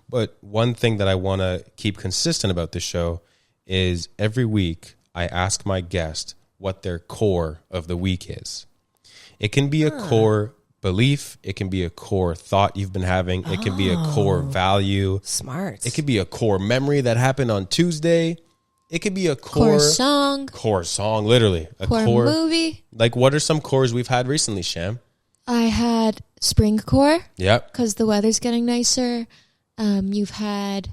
A: But one thing that I want to keep consistent about this show is every week I ask my guest what their core of the week is. It can be a core belief. It can be a core thought you've been having. It can be a core value.
E: Smart.
A: It could be a core memory that happened on Tuesday. It could be a core
D: song.
A: Core song, literally. A core
D: movie.
A: Like, what are some cores we've had recently, Sham?
D: I had spring core.
A: Yep.
D: Because the weather's getting nicer. You've had...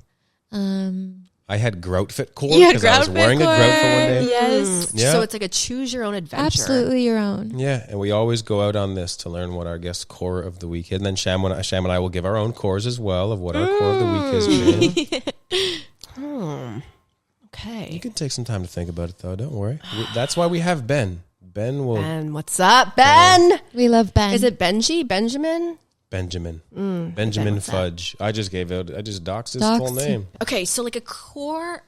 A: I had Groutfit core because I was wearing a grout for one day.
E: Yes. Yeah. So it's like a choose your own adventure.
D: Absolutely your own.
A: Yeah. And we always go out on this to learn what our guest core of the week is. And then Sham and I will give our own cores as well of what our core of the week has been.
E: Okay.
A: You can take some time to think about it though. Don't worry. That's why we have Ben. Ben,
E: what's up, Ben?
D: We love Ben.
E: Is it Benji? Benjamin?
A: Benjamin Fudge. I just doxed his full name.
E: Okay, so like a core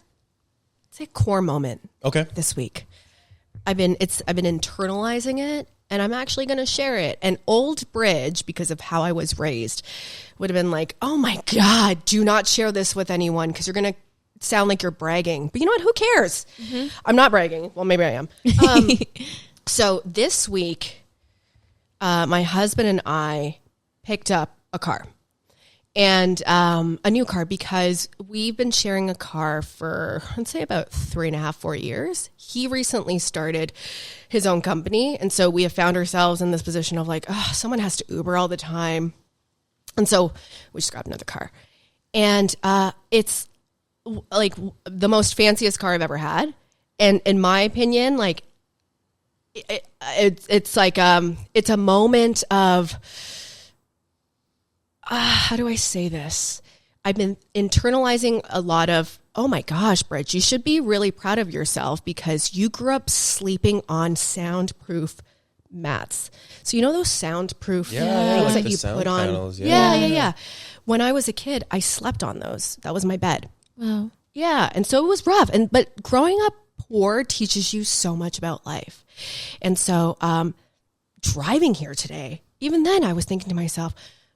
E: moment.
A: Okay.
E: This week. I've been internalizing it, and I'm actually going to share it. And old Bridge, because of how I was raised, would have been like, "Oh my God, do not share this with anyone because you're going to sound like you're bragging." But you know what? Who cares? Mm-hmm. I'm not bragging. Well, maybe I am. So this week, my husband and I picked up a car, and a new car, because we've been sharing a car for, I'd say, about 3.5, 4 years. He recently started his own company, and so we have found ourselves in this position of like, oh, someone has to Uber all the time. And so we just grabbed another car. And it's like the most fanciest car I've ever had. And in my opinion, like it's like it's a moment of how do I say this? I've been internalizing a lot of, oh my gosh, Bridge, you should be really proud of yourself because you grew up sleeping on soundproof mats. So you know those soundproof things
A: like
E: that
A: the
E: you
A: sound
E: put on?
A: panels,
E: Yeah. When I was a kid, I slept on those. That was my bed.
D: Wow.
E: Yeah, and so it was rough. But growing up poor teaches you so much about life. And so driving here today, even then I was thinking to myself,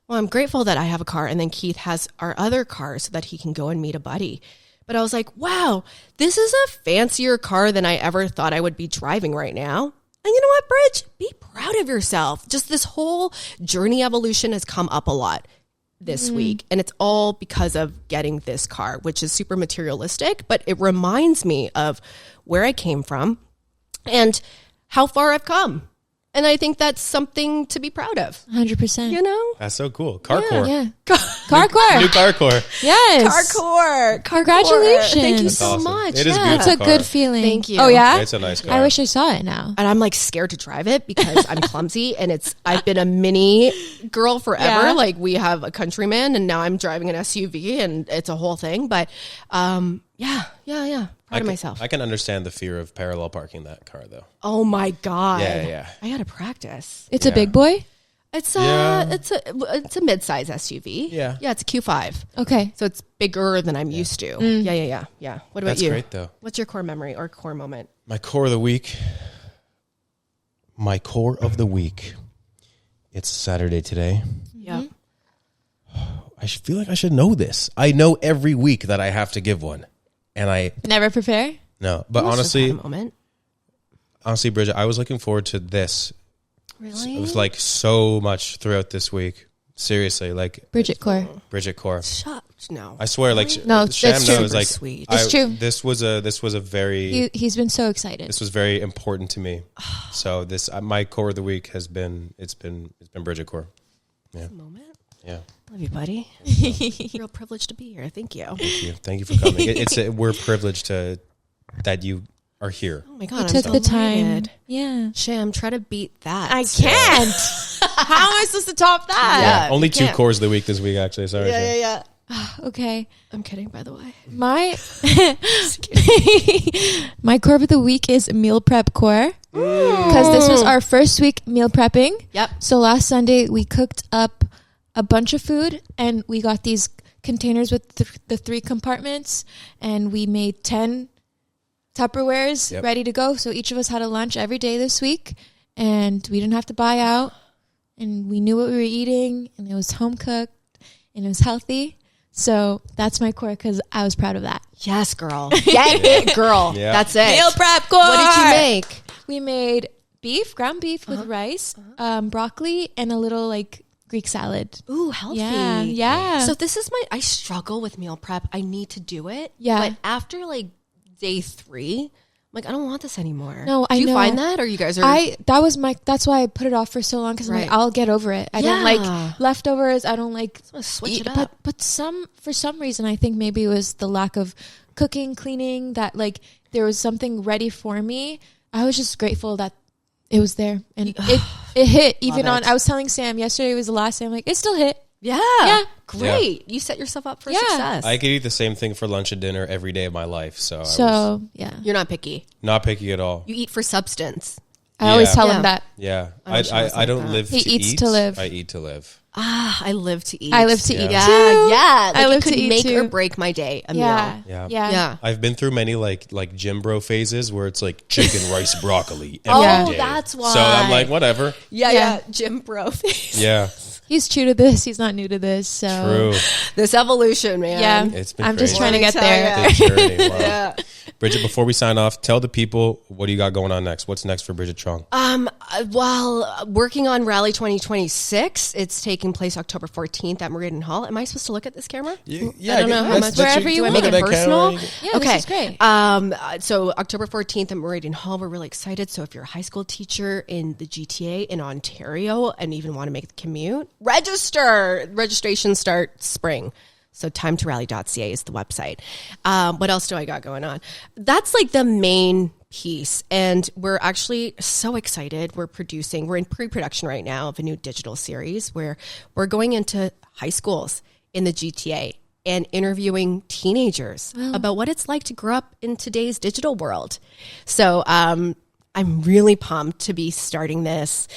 E: well, I'm grateful that I have a car and then Keith has our other car so that he can go and meet a buddy. But I was like, wow, this is a fancier car than I ever thought I would be driving right now. And you know what, Bridge? Be proud of yourself. Just this whole journey evolution has come up a lot this week. And it's all because of getting this car, which is super materialistic, but it reminds me of where I came from and how far I've come. And I think that's something to be proud of.
D: 100%.
E: You know?
A: That's so cool. Carcore.
D: Yeah. Carcore.
A: New Carcore.
D: Yes.
E: Carcore.
D: Congratulations.
E: Thank you
A: That's
E: so
A: awesome.
E: Much.
A: It is
E: Yeah.
D: It's a
A: car.
D: good feeling.
E: Thank you.
D: Oh, yeah?
A: It's a nice car.
D: I wish I saw it now.
E: And I'm like scared to drive it because I'm clumsy and I've been a mini girl forever.
D: Yeah.
E: Like we have a Countryman and now I'm driving an SUV and it's a whole thing. But yeah. Proud of myself.
A: I can understand the fear of parallel parking that car, though.
E: Oh my God.
A: Yeah.
E: I got to practice.
D: It's a big boy?
E: It's
A: Yeah.
E: it's a mid-size SUV.
A: Yeah.
E: Yeah, it's a Q5.
D: Okay.
E: So it's bigger than I'm used to. Yeah. What about
A: That's
E: you?
A: great, though.
E: What's your core memory or core moment?
A: My core of the week. It's Saturday today.
E: Yeah.
A: I feel like I should know this. I know every week that I have to give one. And I
D: Never prepare?
A: no, but
E: Let's just have
A: honestly,
E: a moment.
A: Bridget, I was looking forward to this.
E: Really?
A: It was like so much throughout this week. Seriously, like
D: Bridget Core.
A: Bridget Core.
E: Shut. No.
A: I swear, like
D: No,
A: Sham
D: that's true.
A: knows, like
E: Sweet.
D: It's true.
A: This was a very
D: He's been so excited.
A: this was very important to me. So this my core of the week has been it's been Bridget Core. Yeah,
E: Moment.
A: yeah.
E: Love you, buddy. Real privileged to be here. Thank you.
A: Thank you for coming. We're privileged that you are here.
E: Oh my God.
D: Took
E: I'm
D: the time.
E: delighted.
D: Yeah.
E: Sham, try to beat that.
D: I can't. How am I supposed to top that?
E: Yeah,
A: Only
E: you
A: 2
E: can't.
A: cores of the week this week, actually. Sorry. Sham.
E: Yeah.
D: Okay.
E: I'm kidding, by the way.
D: My my core of the week is meal prep core because this was our first week meal prepping.
E: Yep.
D: So last Sunday we cooked up a bunch of food and we got these containers with the 3 compartments and we made 10 Tupperwares ready to go. So each of us had a lunch every day this week and we didn't have to buy out and we knew what we were eating and it was home cooked and it was healthy. So that's my core because I was proud of that.
E: Yes, girl. Get it, girl.
A: Yeah.
E: That's it.
D: Meal prep core.
E: What did you make?
D: We made ground beef with rice, broccoli, and a little like Greek salad.
E: Ooh, healthy.
D: Yeah.
E: So this is I struggle with meal prep. I need to do it.
D: Yeah.
E: But after like day 3, I'm like, I don't want this anymore.
D: No,
E: do
D: I
E: you
D: know.
E: find that or you guys are
D: that's why I put it off for so long because I'm
E: Right.
D: like, I'll get over it. I don't
E: Yeah.
D: like leftovers. I don't like
E: wanna switch
D: eat,
E: it up.
D: But for some reason, I think maybe it was the lack of cooking, cleaning, that like there was something ready for me. I was just grateful that it was there and it hit even
E: Love
D: on,
E: it.
D: I was telling Sam yesterday was the last day. I'm like, it still hit.
E: Yeah. Great. You set yourself up for
D: Yeah.
E: success.
A: I could eat the same thing for lunch and dinner every day of my life. So I was
D: So yeah,
E: You're not picky.
A: not picky at all.
E: You eat for substance.
D: I always
A: Yeah.
D: tell
E: Yeah.
D: him that.
A: Yeah,
E: I wish I was
A: I
E: like
A: don't
E: that.
A: live
D: He
A: to
D: eats
A: eat.
D: to live.
A: I eat to live.
E: I live to eat.
D: I live to eat
E: Yeah.
D: too.
E: Yeah. Like
D: I live
E: it could
D: to eat
E: make
D: too.
E: or break my day. A
D: Yeah.
E: meal.
A: Yeah.
E: Yeah.
A: I've been through many like gym bro phases where it's like chicken, rice, broccoli
E: Oh,
A: every day.
E: that's why.
A: So I'm like, whatever.
E: Yeah. Jim Bro.
A: Yeah,
D: He's true to this. He's not new to this. So
A: true.
E: This evolution, man.
D: yeah,
A: It's been
D: I'm just
A: crazy.
D: trying to get
E: Let me
D: there.
E: tell
A: Big journey. Wow.
E: Yeah.
A: Bridget, before we sign off, tell the people what do you got going on next? What's next for Brigitte Truong?
E: While working on Rally 2026, it's taking place October 14th at Meridian Hall. Am I supposed to look at this camera?
A: Yeah,
E: I don't know how much.
D: Wherever you
E: do I
D: want.
E: make it personal?
D: Yeah,
E: Okay.
D: this is great.
E: So October 14th at Meridian Hall, we're really excited. So if you're a high school teacher in the GTA in Ontario and even want to make the commute, register. Registration starts spring. So timetorally.ca is the website. What else do I got going on? That's like the main piece. And we're actually so excited. We're in pre-production right now of a new digital series where we're going into high schools in the GTA and interviewing teenagers about what it's like to grow up in today's digital world. So I'm really pumped to be starting this.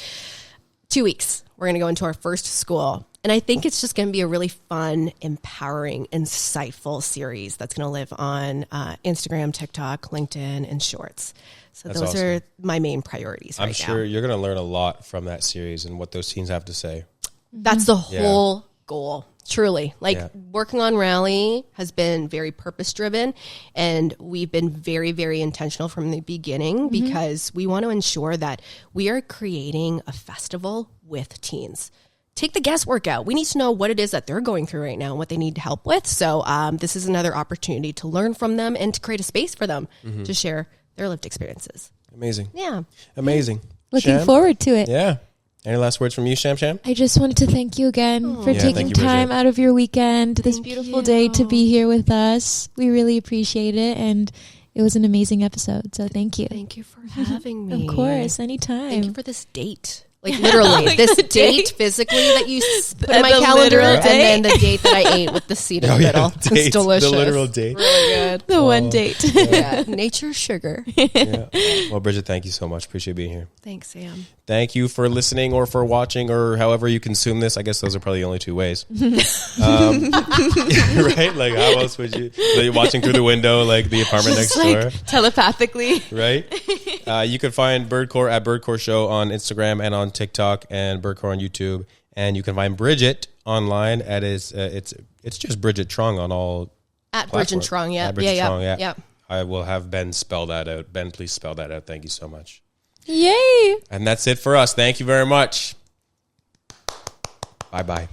E: 2 weeks. We're going to go into our first school. And I think it's just going to be a really fun, empowering, insightful series that's going to live on Instagram, TikTok, LinkedIn, and Shorts. So
A: That's
E: those
A: awesome.
E: are my main priorities right
A: I'm
E: now.
A: sure you're going to learn a lot from that series and what those teens have to say.
E: That's the whole goal, truly. Like
A: Yeah.
E: working on Rally has been very purpose driven, and we've been very, very intentional from the beginning because we want to ensure that we are creating a festival with teens. Take the guesswork out. We need to know what it is that they're going through right now and what they need help with. So this is another opportunity to learn from them and to create a space for them to share their lived experiences.
A: Amazing.
E: Yeah.
A: Amazing.
D: Looking
A: Sham?
D: forward to it.
A: Yeah. Any last words from you, Sham Sham?
D: I just wanted to thank you again for
A: Yeah,
D: taking
A: thank you,
D: time
A: Bridget.
D: out of your weekend, this
E: Thank
D: beautiful
E: you.
D: day to be here with us. We really appreciate it, and it was an amazing episode, so thank you.
E: Thank you for having me.
D: Of course, anytime.
E: Thank you for this date. Like literally, this date physically that you put in my
D: The
E: calendar,
D: literal
E: and then the date that I ate with the seed in the middle.
A: date,
E: It's delicious.
A: The literal date.
E: Really good.
D: the one date.
E: Yeah, nature sugar.
A: Yeah. Well, Bridget, thank you so much. Appreciate being here.
E: Thanks, Sam.
A: Thank you for listening or for watching or however you consume this. I guess those are probably the only two ways. Right? Like, how else would you? Like, watching through the window, like the apartment next door.
D: Telepathically.
A: Right? You can find Birdcore at Birdcore Show on Instagram and on TikTok, and Birdcore on YouTube. And you can find Bridget online at it's just Brigitte Truong on all
E: At Bridget
A: platforms.
E: Truong, yeah.
A: At Brigitte
E: Yeah.
A: Truong, yeah.
E: Yeah.
A: I will have Ben spell that out. Ben, please spell that out. Thank you so much.
D: Yay!
A: And that's it for us. Thank you very much. Bye-bye.